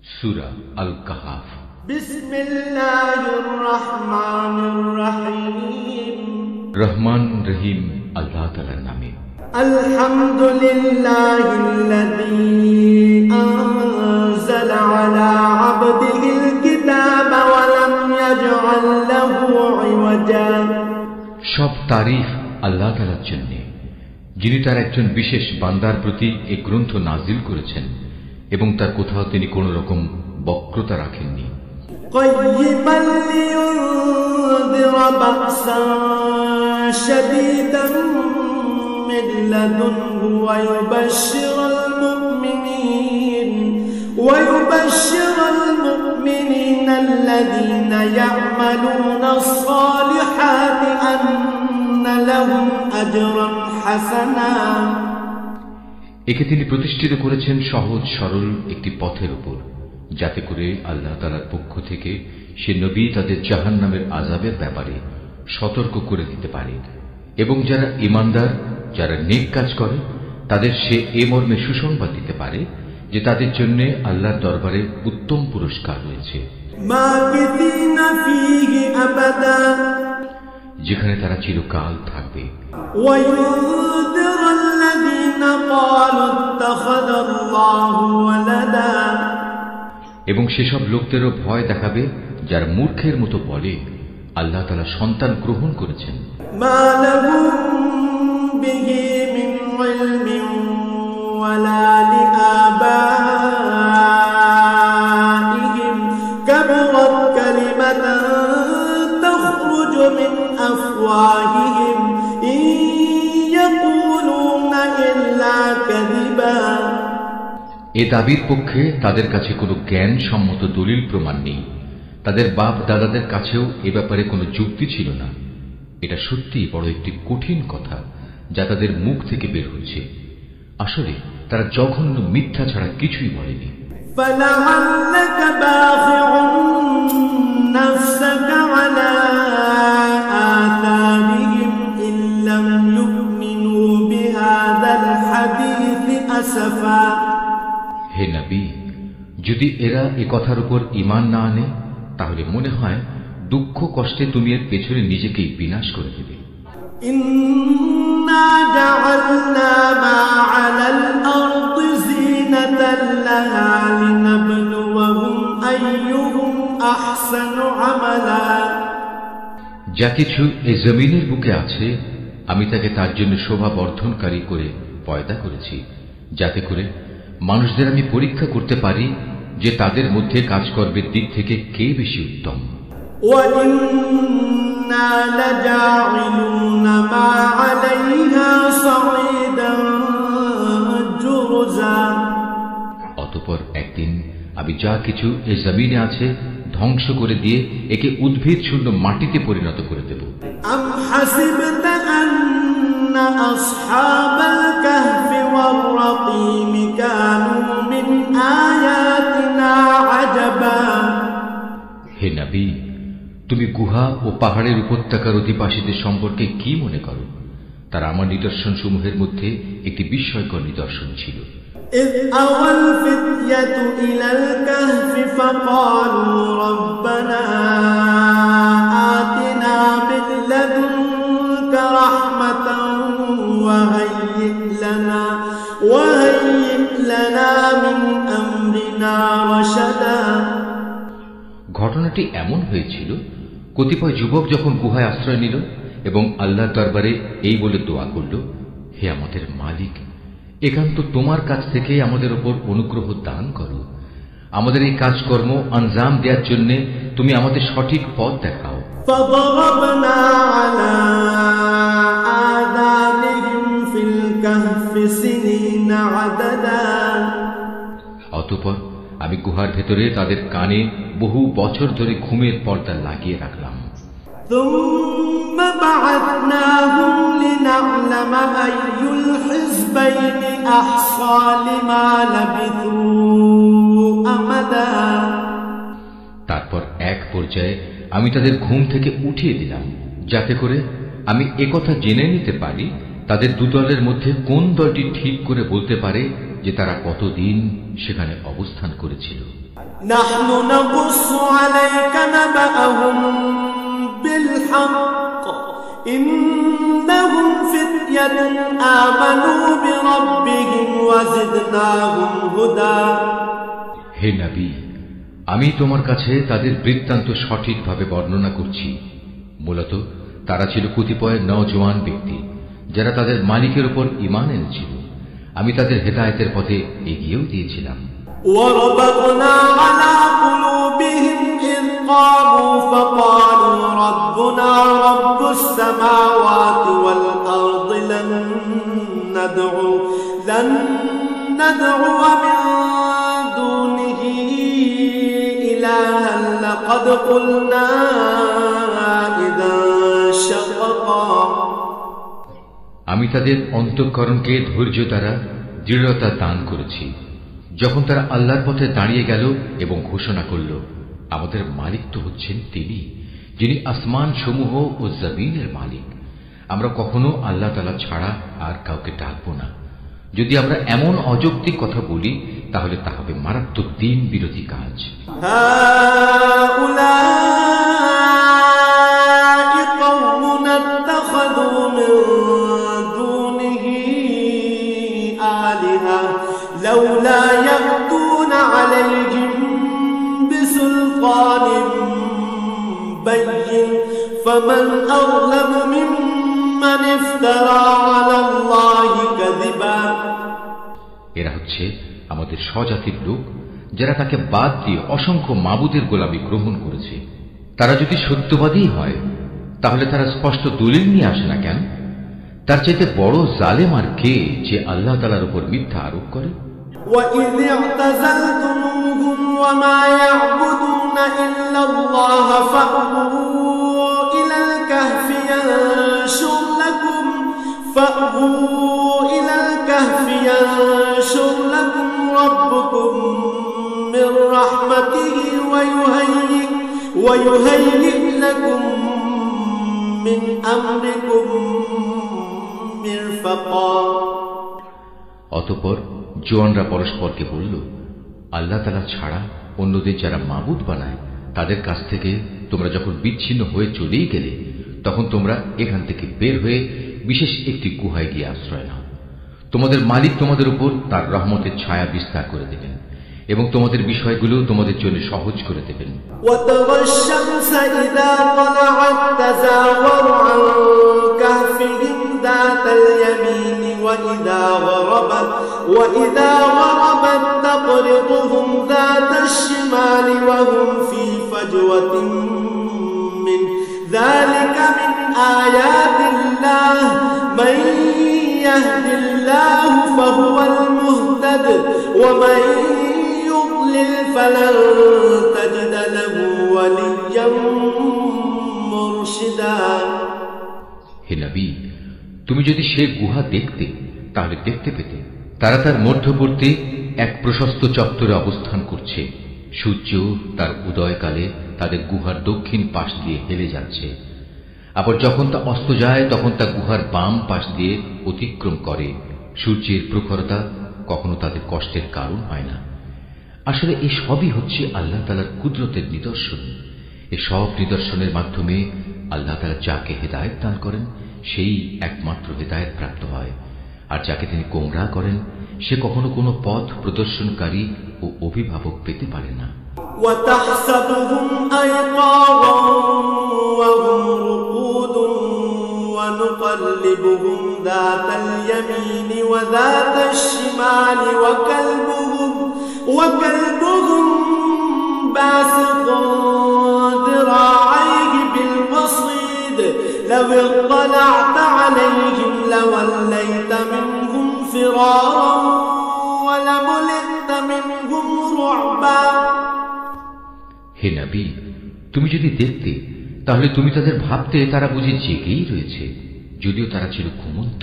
সূরা আল কাহাফ। বিসমিল্লাহির রহমানির রহিম। রহমান রহিম আল্লাহ তাআলার নামে। আলহামদুলিল্লাহিল্লাযী আনজালা আলা আবদিহিল কিতাবা ওয়া লাম ইয়াজআল লাহু ইওয়াজা। সব তারিফ আল্লাহ তাআলার জন্য, যিনি তার একজন বিশেষ বান্দার প্রতি এই গ্রন্থ নাজিল করেছেন এবং তার কোথাও তিনি কোন রকম বক্রতা রাখেননি। কাইয়িবাল লিয়ুনযিরা বা'সান শাদীদান মিন লাদুনহু ওয়া ইউবাশশিরাল মুমিনিনা আল্লাযীনা ইয়া'মালুনাস সালিহাতি আন্না লাহুম আজরান হাসানা। একে তিনি প্রতিষ্ঠিত করেছেন সহজ সরল একটি পথের উপর, যাতে করে আল্লাহ তাআলার পক্ষ থেকে সে নবী তাদের জাহান্নামের আযাবের ব্যাপারে সতর্ক করে দিতে পারে এবং যারা ঈমানদার, যারা নেক কাজ করে তাদের সে এ মর্মে সুসংবাদ দিতে পারে যে তাদের জন্য আল্লাহর দরবারে উত্তম পুরস্কার রয়েছে, যেখানে তারা চিরকাল থাকবে। এবং সেসব লোকদেরও ভয় দেখাবে যারা মূর্খের মতো বলে আল্লাহ তাআলা সন্তান গ্রহণ করেছেন। এ দাবির পক্ষে তাদের কাছে কোনো জ্ঞান সম্মত দলিল প্রমাণ নেই। তাদের বাপ দাদাদের কাছেও এ ব্যাপারে কোনো যুক্তি ছিল না। এটা সত্যিই বড় একটি কঠিন কথা যা তাদের মুখ থেকে বের হচ্ছে। আসলে তারা জঘন্য মিথ্যা ছাড়া কিছুই বলেনি। হে নবী, যদি এরা এ কথার উপর ঈমান না আনে তাহলে মনে হয় দুঃখ কষ্টে তুমি এর পেছনে নিজেকেই বিনাশ করে দেবে। ইন্না জাআলনা মা আলাল আরদি যিনাতাল লাহা লিনাবলুওয়াহুম আইয়ুহুম আহসানু আমালা। যা কিছু এই জমিনের বুকে আছে আমি তাকে তার জন্য শোভা বর্ধনকারী করে পয়দা করেছি, যাতে করে মানুষদের আমি পরীক্ষা করতে পারি যে তাদের মধ্যে কাজকর্মের দিক থেকে কে বেশি উত্তম। অতঃপর একদিন আমি যা কিছু এই জমিনে আছে ধ্বংস করে দিয়ে একে উদ্ভিদ শূন্য মাটিতে পরিণত করে দেব। আসহাবাল কাহফি ওয়ার রাকিম কানু মিন আয়াতিনা আজাবা। হে নবী, তুমি গুহা ও পাহাড়ের উপত্যকার অধিবাসীদের সম্পর্কে কি মনে করো? তারা আমার নিদর্শন সমূহের মধ্যে একটি বিস্ময়কর নিদর্শন ছিল। إذ أوى الفتية إلى الكهف فقالوا ربنا آتنا من لدنك رحمة وهيئ لنا من أمرنا رشدا। ঘটনাটি এমন হয়েছিল, কতিপয় যুবক যখন গুহায় আশ্রয় নিল এবং আল্লাহর দরবারে এই বলে দোয়া করল, হে আমাদের মালিক, একান্ত তোমার কাছ থেকে আমাদের উপর অনুগ্রহ দান করো। আমাদের এই কাজকর্ম আঞ্জাম দেওয়ার জন্য তুমি আমাদের সঠিক পথ দেখাও। অতঃপর আমি গুহার ভেতরে তাদের কানে বহু বছর ধরে ঘুমের পর্দা লাগিয়ে রাখলাম। ثم بعثناهم لنعلم أي الحزبين أحصى لما لبثوا أمدا। তারপর এক পর্যায়ে আমি তাদের ঘুম থেকে উঠিয়ে দিলাম, যাতে করে আমি একথা জেনে নিতে পারি তাদের দুদলের মধ্যে কোন দলটি ঠিক করে বলতে পারে যে তারা কতদিন সেখানে অবস্থান করেছিল? নাহনু নাকুসু আলাইকা নাবাআহুম বিল হক ইন্নাহুম ফিতয়াতুন আমানু বিরাব্বিহিম ওয়া জিদনাহুম হুদা। হে নবী, আমি তোমার কাছে তাদের বৃত্তান্ত সঠিকভাবে বর্ণনা করছি। মূলত তারা ছিল কতিপয় নওজোয়ান ব্যক্তি যারা তাদের মালিকের উপর ঈমান এনেছিল। আমি তাদের হেদায়েতের পথে এগিয়েও দিয়েছিলাম। ওয়ারাবাতনা আলা কুলুবিহিম ইয ক্বামু ফাকালু রাব্বুনা রাব্বুস সামাওয়াতি ওয়াল আরদি লান নাদ'ু মিন দুনিহি ইলাহান লাকাদ কুলনা ইযান শাতাতা। আমি তাদের অন্তঃকরণকে ধৈর্য দ্বারা দৃঢ়তা দান করেছি যখন তারা আল্লাহর পথে দাঁড়িয়ে গেল এবং ঘোষণা করল, আমাদের মালিক তো হচ্ছেন তিনি, যিনি আসমান সমূহ ও জমিনের মালিক। আমরা কখনো আল্লাহ তাআলা ছাড়া আর কাউকে ডাকবো না। যদি আমরা এমন অযৌক্তিক কথা বলি তাহলে তা হবে মারাত্মক দিন বিরোধী কাজ। لولا يأتون عليهم بسلطان بين فمن أظلم ممن افترى على الله كذبا। এরা হচ্ছে আমাদের স্বজাতির লোক যারা তাকে বাদ দিয়ে অসংখ্য মাবুদের গোলামি গ্রহণ করেছে। তারা যদি সত্যবাদী হয় তাহলে তারা স্পষ্ট দলিল নিয়ে আসে না কেন? তার চাইতে বড় জালেম আর কে যে আল্লাহ তাআলার উপর মিথ্যা আরোপ করে? وَإِذِ اعْتَزَلْتُمُوهُمْ وَمَا يَعْبُدُونَ إِلَّا اللَّهَ فَأْوُوا إِلَى الْكَهْفِ يَنشُرْ لَكُمْ رَبُّكُمْ مِنْ رَحْمَتِهِ وَيُهَيِّئْ لَكُمْ مِنْ أَمْرِكُمْ مِرْفَقًا। অতঃপর জোয়ানরা পরস্পরকে বলল, আল্লাহ তাআলা ছাড়া অন্যদের যারা মাবুদ বানায় তাদের কাছ থেকে তোমরা যখন বিচ্ছিন্ন হয়ে চলেই গেলে তখন তোমরা এখান থেকে বের হয়ে বিশেষ একটি গুহায় গিয়ে আশ্রয় নাও। তোমাদের মালিক তোমাদের উপর তার রহমতের ছায়া বিস্তার করে দেবেন এবং তোমাদের বিষয়গুলো তোমাদের জন্য সহজ করে দেবেন। وإذا غربت تقرضهم ذات الشمال وهم في فجوة من ذلك من آيات الله من يهد الله فهو المهتد ومن يضلل فلن تجد له وليا مرشدا। হে নবী, তুমি যদি সে গুহা দেখতে তাহলে দেখতে পেতে তারা তার মধ্যবর্তী এক প্রশস্ত চত্বরে অবস্থান করছে। সূর্য তার উদয়কালে তাদের গুহার দক্ষিণ পাশ দিয়ে হেলে যাচ্ছে, আবার যখন তা অস্ত যায় তখন তা গুহার বাম পাশ দিয়ে অতিক্রম করে। সূর্যের প্রখরতা কখনো তাদের কষ্টের কারণ হয় না। আসলে এই সবই হচ্ছে আল্লাহ তাআলার কুদরতের নিদর্শন। এই সব নিদর্শনের মাধ্যমে আল্লাহ তাআলা যাকে হেদায়েত দান করেন সেই একমাত্র হেদায়েত প্রাপ্ত হয়, আর যাকে তিনি গোমরাহ করেন সে কখনো কোনো পথ প্রদর্শনকারী ও অভিভাবক পেতে পারে না। وَتَحْسَبُهُمْ أَيْقَاظًا وَهُمْ رُقُودٌ وَنُقَلِّبُهُمْ ذَاتَ الْيَمِينِ وَذَاتَ الشِّمَالِ وَكَلْبُهُمْ بَاسِطٌ ذِرَاعَيْهِ بِالْوَصِيدِ لَوِ اطَّلَعْتَ عَلَيْهِمْ لَوَلَّيْتَ مِنْهُمْ فِرَارًا وَلَمُلِئْتَ مِنْهُمْ رُعْبًا। হে নবী, তুমি যদি দেখতে তাহলে তুমি তাদের ভাবতে তারা বুঝি জেগেই রয়েছে, যদিও তারা ছিল ঘুমন্ত।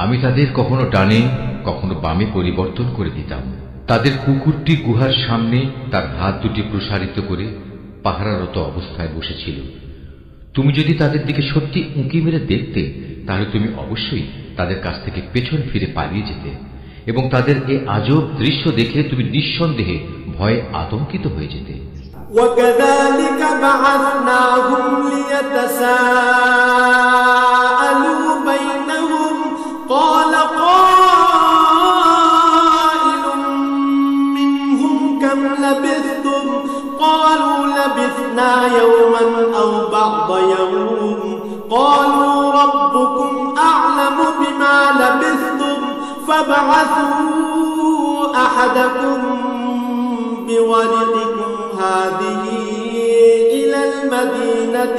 আমি তাদের কখনো ডানে কখনো বামে পরিবর্তন করে দিতাম। তাদের কুকুরটি গুহার সামনে তার হাত দুটি প্রসারিত করে পাহারারত অবস্থায় বসেছিল। তুমি যদি তাদের দিকে সত্যি উঁকি মেরে দেখতে তাহলে তুমি অবশ্যই তাদের কাছ থেকে পেছন ফিরে পালিয়ে যেতে, এবং তাদের এ আজব দৃশ্য দেখে তুমি নিঃসন্দেহে ভয়ে আতঙ্কিত হয়ে যেতে। وَكَذَلِكَ بَعَثْنَاهُمْ لِيَتَسَاءَلُوا بَيْنَهُمْ قَالَ قَائِلٌ مِّنْهُمْ كَمْ لَبِثْتُمْ قَالُوا لَبِثْنَا يَوْمًا أَوْ بَعْضَ يَوْمٍ قَالُوا رَبُّكُمْ أَعْلَمُ بِمَا لَبِثْتُمْ فَابْعَثُوا أَحَدَكُمْ بِوَرِقِكُمْ هذه إلى المدينة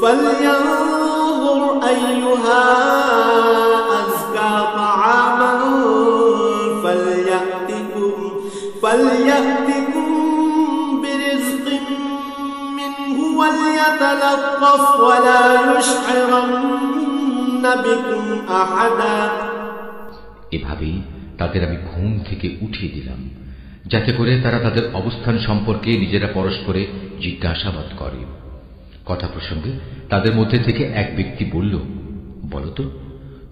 فلينظر أيها أزكى طعاما فليأتكم برزق منه وليتلطف ولا يشعرن بكم أحدا। এভাবেই তাদের আমি ঘুম থেকে উঠিয়ে দিলাম, যাতে করে তারা তাদের অবস্থান সম্পর্কে নিজেরা পরস্পরে জিজ্ঞাসাবাদ করে। কথা প্রসঙ্গে তাদের মধ্যে থেকে এক ব্যক্তি বলল, বলতো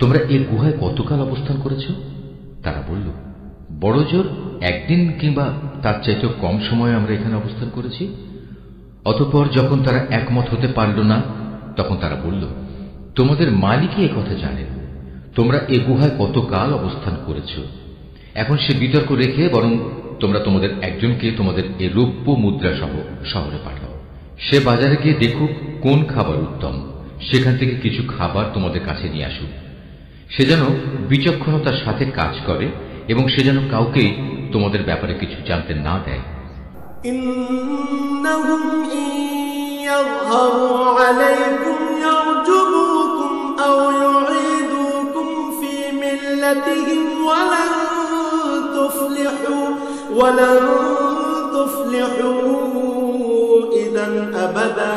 তোমরা এই গুহায় কতকাল অবস্থান করেছ? তারা বলল, বড় জোর একদিন কিংবা তার চাইতেও কম সময় আমরা এখানে অবস্থান করেছি। অতঃপর যখন তারা একমত হতে পারল না, তখন তারা বলল, তোমাদের মালিকই এ কথা জানেন, তোমরা এ গুহায় কতকাল অবস্থান করেছ। এখন সে বিতর্ক রেখে বরং তোমরা তোমাদের একজনকে তোমাদের এ রৌপ্য মুদ্রা সহ শহরে পাঠাও। সে বাজারে গিয়ে দেখুক কোন খাবার উত্তম, সেখান থেকে কিছু খাবার তোমাদের কাছে নিয়ে আসুক। সে যেন বিচক্ষণতার সাথে কাজ করে এবং সে যেন কাউকেই তোমাদের ব্যাপারে কিছু জানতে না দেয়। ইন্নাহুম ইয়াযহারু আলাইকুম ইয়ারজুবুকুম আও ইউঈদুকুম ফি মিল্লাতিহিম ওয়ালান তুফলিহু ইযান আবাদা।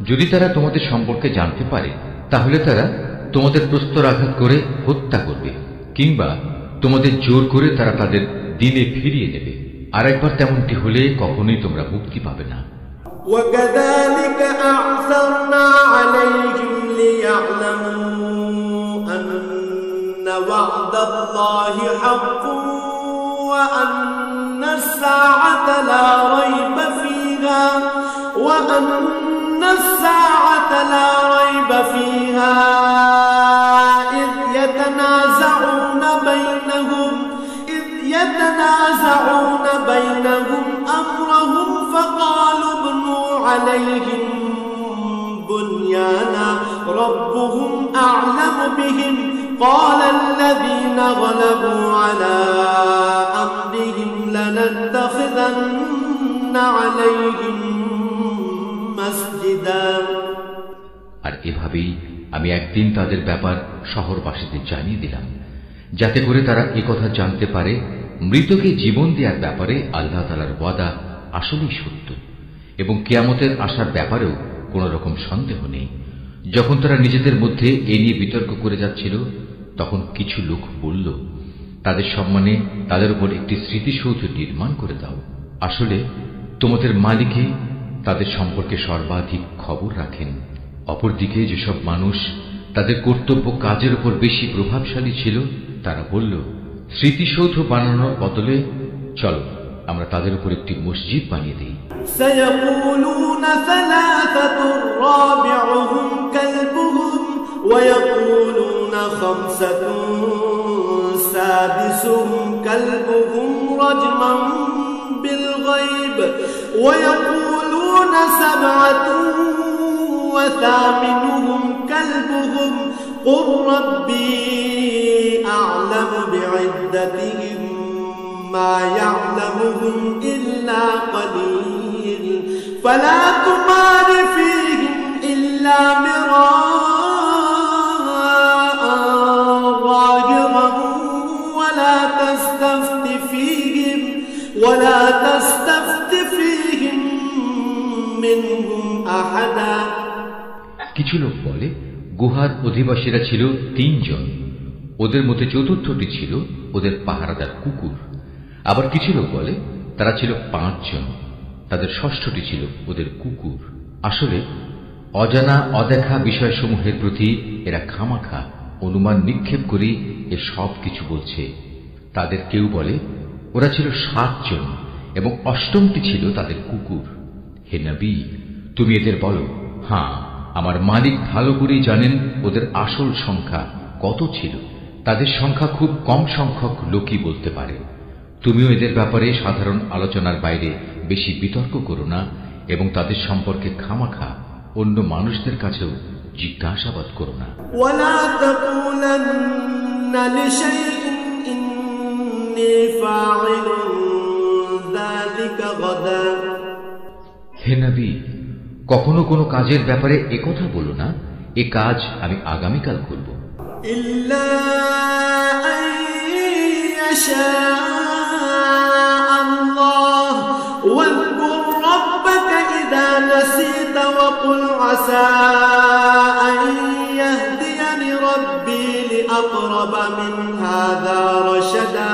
যদি তারা তোমাদের সম্পর্কে জানতে পারে, তাহলে তারা তোমাদের প্রস্তরাঘাত করে হত্যা করবে, কিংবা তোমাদের জোর করে তারা তাদের দিনে ফিরিয়ে নেবে। আর একবার তেমনটি হলে কখনোই তোমরা মুক্তি পাবে না। وَكَذَلِكَ أَعْثَرْنَا عَلَيْهِمْ لِيَعْلَمُوا أَنَّ وَعْدَ اللَّهِ حَقٌّ وَأَنَّ السَّاعَةَ لَا رَيْبَ فِيهَا إِذْ يَتَنَازَعُونَ بَيْنَهُمْ أَمْرَهُمْ فَقَالُوا ابْنُوا عَلَيْهِمْ بُنْيَانًا رَبُّهُمْ أَعْلَمُ بِهِمْ قَالَ الَّذِينَ غَلَبُوا عَلَى أَمْرِهِمْ لَنَتَّخِذَنَّ عَلَيْهِمْ مسجدا। আর এভাবেই আমি একদিন তাদের ব্যাপার শহরবাসীদের জানিয়ে দিলাম, যাতে করে তারা একথা জানতে পারে মৃতকে জীবন দেওয়ার ব্যাপারে আল্লাহ তাআলার ওয়াদা আসলেই সত্য, এবং কিয়ামতের আসার ব্যাপারেও কোন রকম সন্দেহ নেই। যখন তারা নিজেদের মধ্যে এ নিয়ে বিতর্ক করে যাচ্ছিল, তখন কিছু লোক বলল, তাদের সম্মানে তাদের উপর একটি স্মৃতিসৌধ নির্মাণ করে দাও। আসলে তোমাদের মালিকই তাদের সম্পর্কে সর্বাধিক খবর রাখেন। অপরদিকে যেসব মানুষ তাদের কর্তব্য কাজের উপর বেশি প্রভাবশালী ছিল, তারা বলল, স্মৃতিসৌধ বানানোর বদলে চলো আমরা তাদের উপর একটি মসজিদ বানিয়ে দিই। سيقولون ثلاثة رابعهم كلبهم ويقولون خمسة سادسهم كلبهم رجما بالغيب ويقولون سبعة وثامنهم كلبهم قل ربي أعلم بعدتهم ما يعلمهم إلا قليل فلا تمار فيهم إلا مراء ظاهرا ولا تستفت فيهم منهم أحدا। কিছু লোক বলে গুহার অধিবাসীরা ছিল 3 জন, ওদের মধ্যে চতুর্থটি ছিল ওদের পাহারাদার কুকুর। আবার কিছু লোক বলে তারা ছিল 5 জন, তাদের ষষ্ঠটি ছিল ওদের কুকুর। আসলে অজানা অদেখা বিষয়সমূহের প্রতি এরা খামাখা অনুমান নিক্ষেপ করে এ সব কিছু বলছে। তাদের কেউ বলে ওরা ছিল 7 জন এবং 8টি ছিল তাদের কুকুর। হে নবী, তুমি এদের বলো, হ্যাঁ, আমার মালিক ভালো করেই জানেন ওদের আসল সংখ্যা কত ছিল। তাদের সংখ্যা খুব কম সংখ্যক লোকই বলতে পারে। তুমিও এদের ব্যাপারে সাধারণ আলোচনার বাইরে বেশি বিতর্ক করো না এবং তাদের সম্পর্কে খামাখা অন্য মানুষদের কাছেও জিজ্ঞাসাবাদ করো না। ওয়ালা তাকুলান্না লিশাইইন ইন্নী ফাইলুন যালিকা গাদা। হে নবী, কখনো কোনো কাজের ব্যাপারে একথা বলো না, এ কাজ আমি আগামীকাল করব। ইল্লা আন ইয়াশা আল্লাহ ওয়াযকুর রাব্বাকা ইযা নাসিতা ওয়া কুল আসা আন ইয়াহদিয়ানি রাব্বি লিআকরাবা মিন হাযা রাশাদা।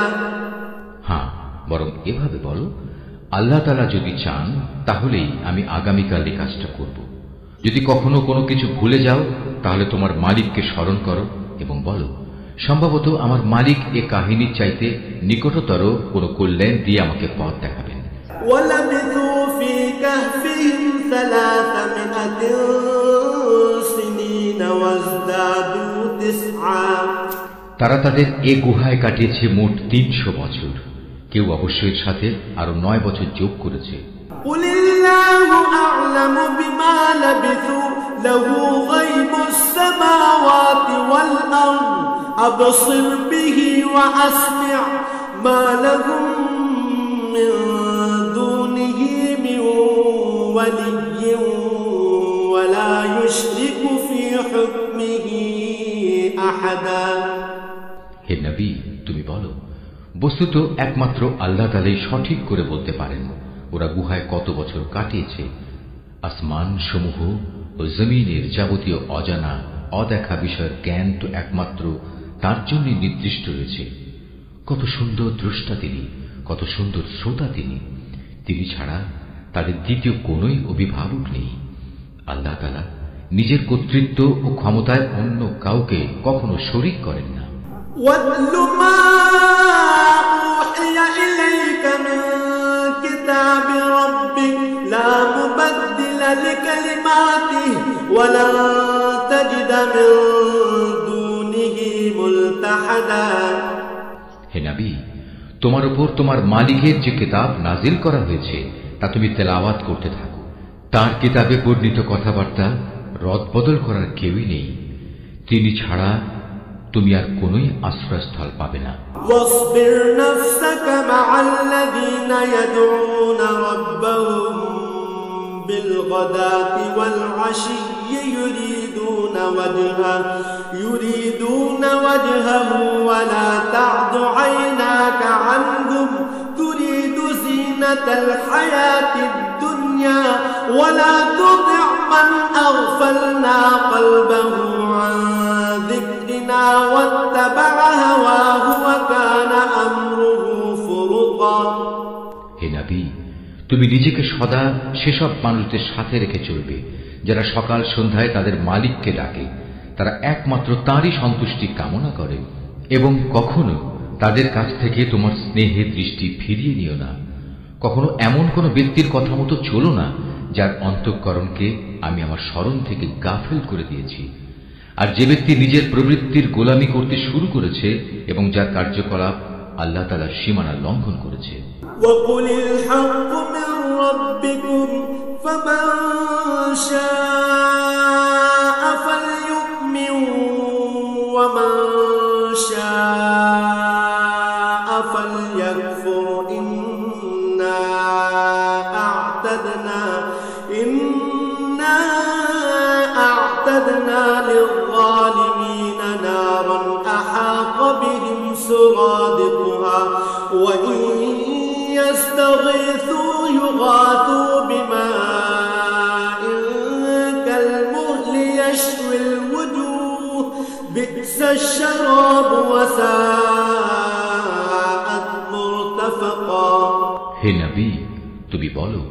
হ্যাঁ, বরং এভাবে বলো, আল্লাহ তাআলা যদি চান তাহলেই আমি আগামীকাল এই কাজটা করব। যদি কখনো কোনো কিছু ভুলে যাও তাহলে তোমার মালিককে স্মরণ করো এবং বলো, সম্ভবত আমার মালিক এ কাহিনীর চাইতে নিকটতর কোনো কল্যাণ দিয়ে আমাকে পথ দেখাবেন। ওয়ালাবিথু ফী কাহফিহিম 300 সিনিনা ওয়াজদাদু 9। তারা তাদের এ গুহায় কাটিয়েছে মোট 300 বছর। কেউ অবশ্যই এর সাথে আরো 9 বছর যোগ করেছে। কুলিল্লাহু আ'লামু বিমা লাবিথু লাহু গায়বুস সামাওয়াতি ওয়াল আরদ আবসির বিহি ওয়া আসমি' মা লাহুম মিন দুনিহি মিন ওয়ালিয়্যিন ওয়া লা ইউশরিকু ফী হুকমিহি আহাদা। হে নবী, তুমি বলো, বস্তুত একমাত্র আল্লাহ তাআলাই সঠিক করে বলতে পারেন ওরা গুহায় কত বছর কাটিয়েছে। আসমান সমূহ ও জমিনের যাবতীয় অজানা অদেখা বিষয়ের জ্ঞান তো একমাত্র তার জন্য নির্দিষ্ট রয়েছে। কত সুন্দর দ্রষ্টা তিনি, কত সুন্দর শ্রোতা তিনি। তিনি ছাড়া তাদের দ্বিতীয় কোন অভিভাবক নেই। আল্লাহ তাআলা নিজের কর্তৃত্ব ও ক্ষমতায় অন্য কাউকে কখনো শরীক করেন না। ওয়াতলু মা উহিয়া ইলাইকা মিন কিতাবি রাব্বিক লা মুবাদদিলা লিকালিমাতিহি ওয়া লা তাজিদা মিন দুনিহি মুলতাহাদা। হে নবী, তোমার উপর তোমার মালিকের যে কিতাব নাজিল করা হয়েছে তা তুমি তেলাওয়াত করতে থাকো। তার কিতাবে বর্ণিত কথাবার্তা রদবদল করার কেউই নেই। তিনি ছাড়া তুমি আর কোনোই আশ্রয়স্থল পাবে না। ওয়াসবির নাফসাকা মা'আল্লাযীনা ইয়াদউনা রাব্বাহুম বিল গাদাতি ওয়াল আশিয়্যি ইউরিদুনা ওয়াজহাহু ওয়া লা তা'দু আইনাকা আনহুম তুরিদু যিনাতাল হায়াতিদ দুনিয়া ওয়া লা তুতি' মান আগফালনা কলবাহু আন যিকরিনা ওয়াত্তাবা'a হাওয়াহু ওয়া কানা আমরুহু ফুরুতা। হে নবী, তুমি নিজেকে সদা সেসব মানুষদের সাথে রেখে চলবে যারা সকাল সন্ধ্যায় তাদের মালিককে ডাকে। তারা একমাত্র তাঁরই সন্তুষ্টি কামনা করে এবং কখনো তাদের কাছ থেকে তোমার স্নেহের দৃষ্টি ফিরিয়ে নিও না। কখনো এমন কোন ব্যক্তির কথা মতো চলো না যার অন্তঃকরণকে আমি আমার স্মরণ থেকে গাফেল করে দিয়েছি। আর যে ব্যক্তি নিজের প্রবৃত্তির গোলামি করতে শুরু করেছে এবং যার কার্যকলাপ আল্লাহ তাআলার সীমানা লঙ্ঘন করেছে। ওয়াকুলিল হাক্কু মির রাব্বিকুম ফামান শাআ ফালইউমিন ওয়া মান শাআ ফালইয়াকফুর ইন্না আ'তাদনা লিয-যালিমিনা নারান আহাতা বিহিম সুরাদিকুহা ওয়া ইন يستغيثوا يغاثوا بماء كالمهل يشوي الوجوه بئس الشراب وساءت مرتفقا। হে নবী, তুমি বলো,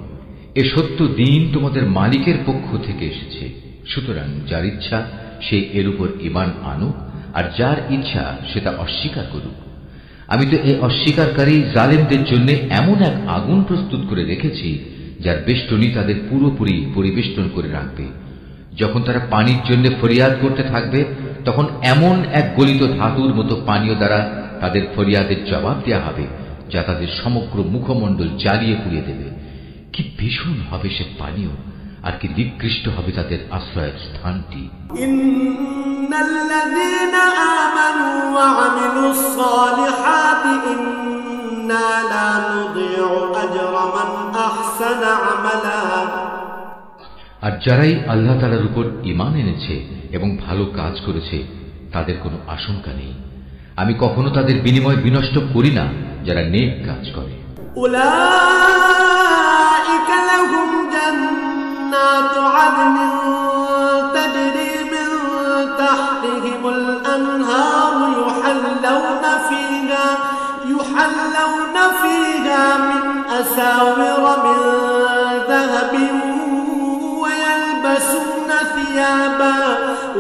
এ সত্য দিন তোমাদের মালিকের পক্ষ থেকে এসেছে। সুতরাং যার ইচ্ছা সে এর উপর ঈমান আনুক, আর যার ইচ্ছা সে তা অস্বীকার করুক। আমি তো এই অস্বীকারী জালেমদের জন্য এমন এক আগুন প্রস্তুত করে রেখেছি যার বেষ্টনী তাদের পুরোপুরি পরিবেষ্টন করে রাখবে। যখন তারা পানির জন্য ফরিয়াদ করতে থাকবে, তখন এমন এক গলিত ধাতুর মতো পানীয় দ্বারা তাদের ফরিয়াদের জবাব দেওয়া হবে যা তাদের সমগ্র মুখমণ্ডল জ্বালিয়ে পুড়িয়ে দেবে। কি ভীষণ হবে সে পানীয়, আর কি নিকৃষ্ট হবে তাদের আশ্রয়ের স্থানটি। ইন্নাল্লাযীনা আমানু ওয়া আমিলুস সালিহাতি ইন্না লা নুযিউ আজরা মান আহসানা আমালা। আর যারাই আল্লাহ তাআলার উপর ঈমান এনেছে এবং ভালো কাজ করেছে তাদের কোনো আশঙ্কা নেই। আমি কখনো তাদের বিনিময় বিনষ্ট করি না যারা নেক কাজ করে। উলাইকা লাহুম জান্নাতু আদনিন তাজরি মিন তাহতিহিমুল আনহারু يحلون فيها من أساور من ذهب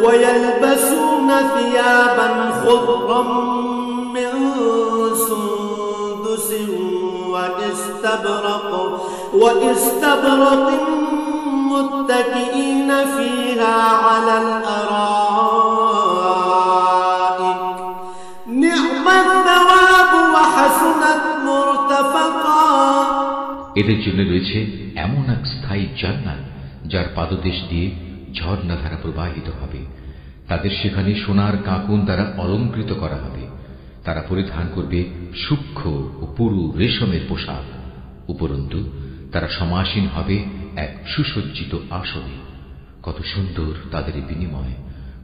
ويلبسون ثيابا خضرا من سندس واستبرق متكئين فيها على الأرائك نعم الثواب وحسنت مرتفقا। এদের জন্য রয়েছে এমন এক স্থায়ী জান্নাত যার পাদদেশ দিয়ে ঝর্ণাধারা প্রবাহিত হবে। তাদের সেখানে সোনার কাঁকুন দ্বারা অলঙ্কৃত করা হবে। তারা পরিধান করবে সূক্ষ্ম ও পুরু রেশমের পোশাক। উপরন্তু তারা সমাসীন হবে এক সুসজ্জিত আসনে। কত সুন্দর তাদের এই বিনিময়,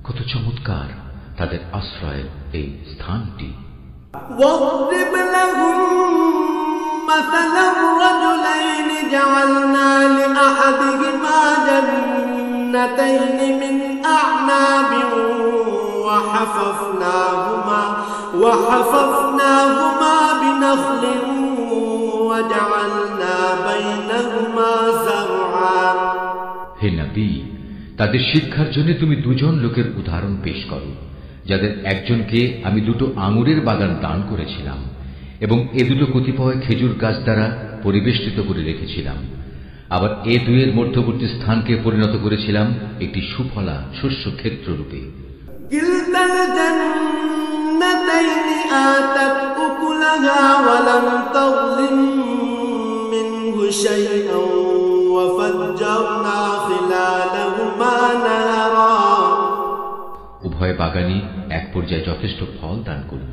কত চমৎকার তাদের আশ্রয়ের এই স্থানটি। واضرب لهم مثلا رجلين جعلنا لأحدهما جنتين من أعناب وحففناهما بنخل وجعلنا بينهما زرعا। হে নবী, তাদের শিক্ষার জন্য তুমি দুজন লোকের উদাহরণ পেশ করো, যাদের একজনকে আমি দুটো আঙুরের বাগান দান করেছিলাম এবং এ দুটো কতিপয় খেজুর গাছ দ্বারা পরিবেষ্টিত করে রেখেছিলাম। আবার এ দুয়ের মধ্যবর্তী স্থানকে পরিণত করেছিলাম একটি সুফলা শস্য ক্ষেত্র রূপে। কিলতাল জান্নাতাইনি আতাত উকুলাহা ওয়া লাম তাযলিম মিনহু শাইআন ওয়া ফাজ্জারনা খিলালাহুমা নাহারা। উভয় বাগানই এক পর্যায়ে যথেষ্ট ফল দান করল।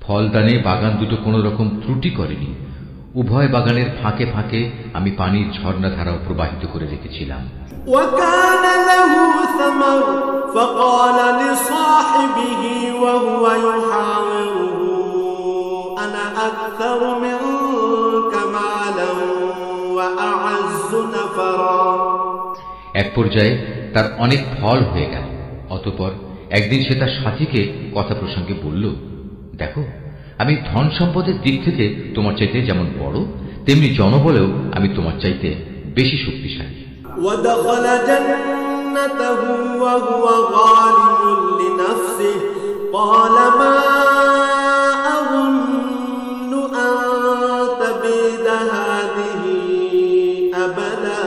ফল দানে বাগান দুটো কোন রকম ত্রুটি করেনি। উভয় বাগানের ফাঁকে ফাঁকে আমি পানির ঝর্ণাধারাও প্রবাহিত করে রেখেছিলাম। وكان له ثمر فقال لصاحبه وهو يحاوره أنا أكثر منك مالا وأعز نفرا। এক পর্যায়ে তার অনেক ফল হয়ে গেল। অতঃপর একদিন সে তার সাথীকে কথা প্রসঙ্গে বলল, দেখো, আমি ধন সম্পদের দিক থেকে তোমার চাইতে যেমন বড়, তেমনি জনবলেও আমি তোমার চাইতে বেশি শক্তিশালী। ودخل جنته وهو ظالم لنفسه قال ما أظن أن تبيد هذه أبدا।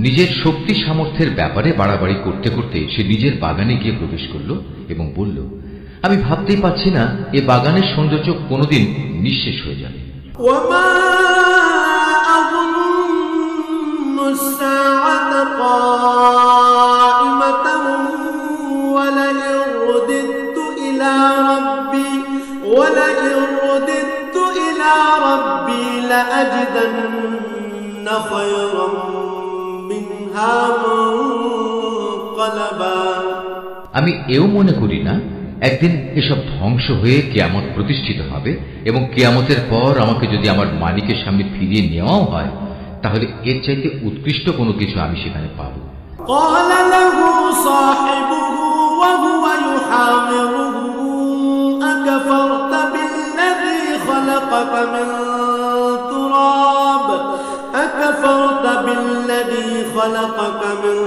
নিজের শক্তি সামর্থ্যের ব্যাপারে বাড়াবাড়ি করতে করতে সে নিজের বাগানে গিয়ে প্রবেশ করল এবং বলল, আমি ভাবতেই পাচ্ছি না এ বাগানের সৌন্দর্য কোনোদিন নিঃশেষ হয়ে যাবে। আমি এও মনে করি না একদিন এসব ধ্বংস হয়ে কিয়ামত প্রতিষ্ঠিত হবে এবং কিয়ামতের পর আমাকে যদি আমার মালিকের সামনে ফিরিয়ে নেওয়াও হয়, তাহলে এর চাইতে উৎকৃষ্ট কোনো কিছু আমি সেখানে পাব। أكفرت بالذي خلقك من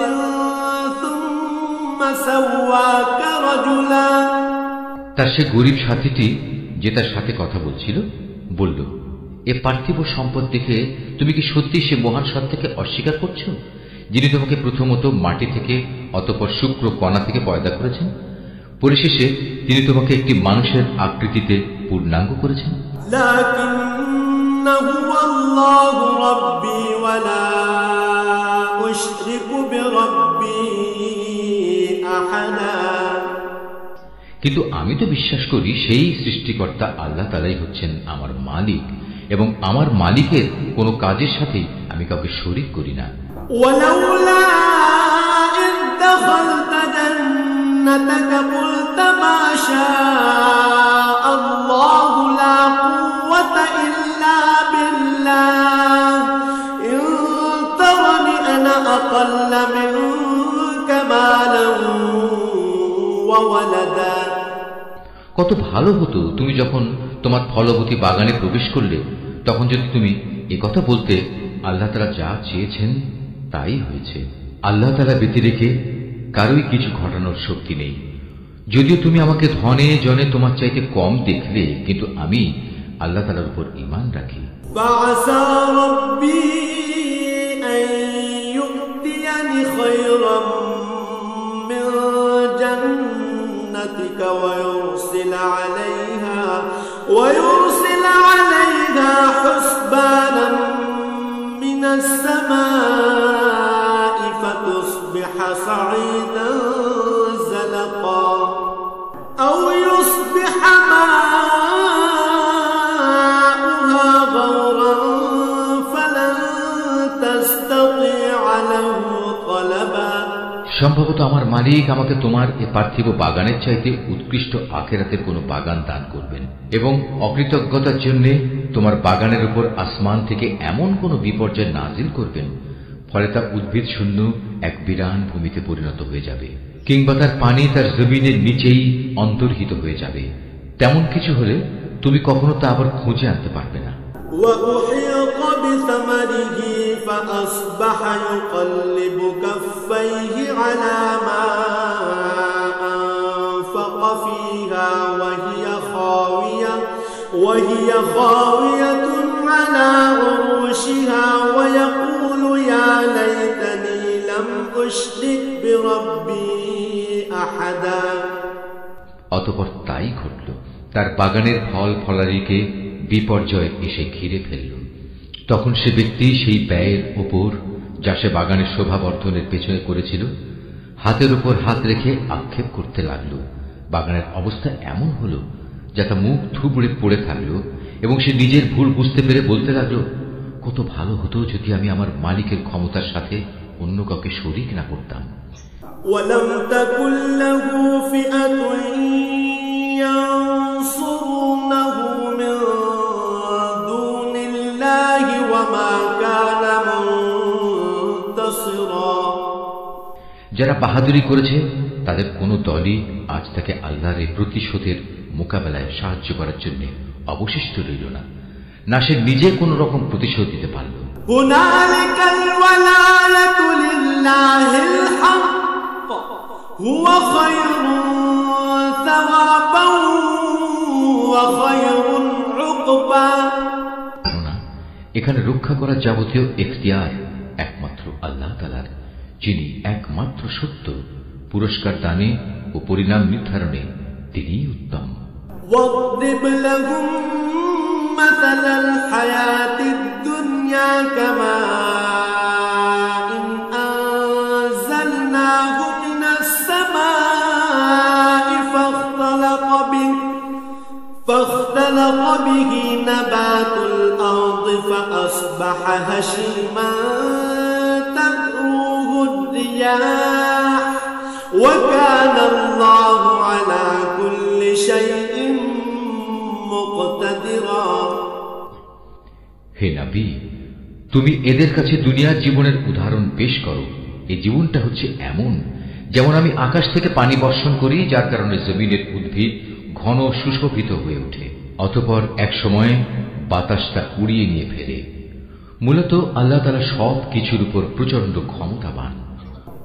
نطفة ثم سواك رجلا তার সে গরিব সাথীটি যে তার সাথে কথা বলছিল বলল, এ পার্থিব সম্পদ দেখে তুমি কি সত্যি সে মহান সত্তাকে অস্বীকার করছো, যিনি তোমাকে প্রথমত মাটি থেকে অতঃপর শুক্র কণা থেকে পয়দা করেছেন, পরিশেষে তিনি তোমাকে একটি মানুষের আকৃতিতে পূর্ণাঙ্গ করেছেন। কিন্তু আমি তো বিশ্বাস করি সেই সৃষ্টিকর্তা আল্লাহ তাআলাই হচ্ছেন আমার মালিক, এবং আমার মালিকের কোনো কাজের সাথে আমি কাউকে শরীক করি না। ওয়ালাউলা ইয দাখালতা জান্নাতাকা কুলতা মা শাআল্লাহু লা কুওয়াতা ইল্লা বিল্লাহ ইন তারানি আনা আকাল্লা মিনকা মালান ওয়া ওয়ালাদা। কত ভালো হতো তুমি যখন তোমার ফলবতী বাগানে প্রবেশ করলে তখন যদি তুমি একথা বলতে, আল্লাহ তাআলা যা চেয়েছেন তাই হয়েছে, আল্লাহ তাআলা ব্যতি রেখে কারোই কিছু ঘটানোর শক্তি নেই। যদিও তুমি আমাকে ধনে জনে তোমার চাইতে কম দেখলে, কিন্তু আমি আল্লাহ তাআলার উপর ঈমান রাখি। ফাআসা রাব্বী আন ইউ'তিয়ানি খায়রাম মিন জান্নাতিকা ওয়া ويرسل عليها حسبانا من السماء فتصبح صعيدا زلقا أو يصبح ماؤها غورا فلن تستطيع له طلبا। সম্ভবত আমার মালিক আমাকে তোমার এ পার্থিব বাগানের চাইতে উৎকৃষ্ট আখিরাতের কোনো বাগান দান করবেন, এবং অকৃতজ্ঞতার জন্য তোমার বাগানের উপর আসমান থেকে এমন কোনো বিপর্যয় নাজিল করবেন, ফলে তা উদ্ভিদ শূন্য এক বিরান ভূমিতে পরিণত হয়ে যাবে, কিংবা তার পানি তার জমিনের নিচেই অন্তর্হিত হয়ে যাবে। তেমন কিছু হলে তুমি কখনো তা আবার খুঁজে আনতে পারবে না। وأحيط بثمره فأصبح يقلب كفيه على ما أنفق فيها وهي خاوية على عروشها ويقول يا ليتني لم أشرك بربي أحدا। অতঃপর তাই ঘটল, তার বাগানের ফল ফলারিকে বিপর্যয় এসে ঘিরে ফেলল। তখন সে ব্যক্তি সেই ব্যয়ের উপর যা সে বাগানের শোভাবর্ধনের পেছনে করেছিল হাতের উপর হাত রেখে আক্ষেপ করতে লাগল। বাগানের অবস্থা এমন হল যা তা মুখ থুবড়ে পড়ে থাকল, এবং সে নিজের ভুল বুঝতে পেরে বলতে লাগল, কত ভালো হতো যদি আমি আমার মালিকের ক্ষমতার সাথে অন্য কাউকে শরীক না করতাম। ওয়ালাম তাকুল লাহু ফিআতুন ইয়ানসুরুনাহু মিন দুনিল্লাহি ওয়া মা কানা মুনতাসিরা। যারা বাহাদুরি করেছে তাদের কোনো দলই আজ তাকে আল্লাহর এই প্রতিশোধের মোকাবেলায় সাহায্য করার জন্য অবশিষ্ট রইল না, না সে নিজে কোন রকম প্রতিশোধ দিতে পারল। হুনালিকাল ওয়ালায়াতু লিল্লাহিল হক হুয়া খায়রুন সাওয়াবান ওয়া খায়রুন উকবা। এখানে রক্ষা করার যাবতীয় এখতিয়ার একমাত্র আল্লাহ তাআলার, যিনি একমাত্র সত্য, পুরস্কার দানে ও পরিণাম নির্ধারণে তিনিই উত্তম। واضرب لهم مثل الحياة الدنيا كماء أنزلناه من السماء فاختلط به نبات الأرض فأصبح هشيما تذروه الرياح وكان الله على كل شيء مقتدرا। হে নবী, তুমি এদের কাছে দুনিয়ার জীবনের উদাহরণ পেশ করো। এই জীবনটা হচ্ছে এমন যেমন আমি আকাশ থেকে পানি বর্ষণ করি, যার কারণে জমিনের উদ্ভিদ ঘন সুশোভিত হয়ে ওঠে, অতঃপর এক সময় বাতাস তা উড়িয়ে নিয়ে ফেলে। মূলত আল্লাহ তাআলা সব কিছুর উপর প্রচন্ড ক্ষমতাবান।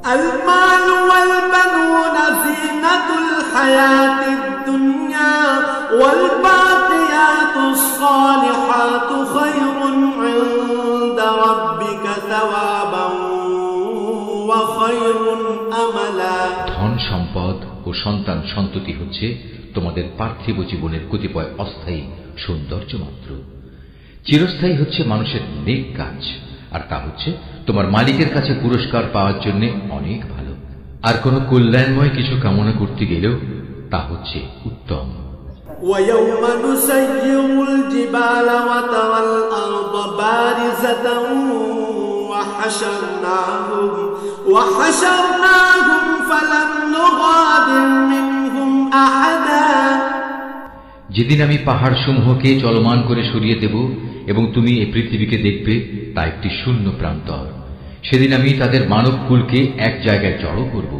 المال والبنون زينة الحياة الدنيا والباقيات الصالحات خير عند ربك ثوابا وخير أملا। ধন সম্পদ ও সন্তান সন্ততি হচ্ছে তোমাদের পার্থিব জীবনের কতিপয় অস্থায়ী সৌন্দর্য মাত্র। চিরস্থায়ী হচ্ছে মানুষের নেক কাজ, আর তা হচ্ছে তোমার মালিকের কাছে পুরস্কার পাওয়ার জন্য অনেক ভালো। আর কোন কল্যাণময় কিছু কামনা করতে গেলেও তা হচ্ছে উত্তম। ويوم نسير الجبال وترى الأرض بارزة وحشرناهم فلم نغادر منهم أحدا। যেদিন আমি পাহাড় সমূহকে চলমান করে সরিয়ে দেব এবং তুমি এই পৃথিবীকে দেখবে তা একটি শূন্য প্রান্তর, সেদিন আমি তাদের মানব কুলকে এক জায়গায় জড়ো করব,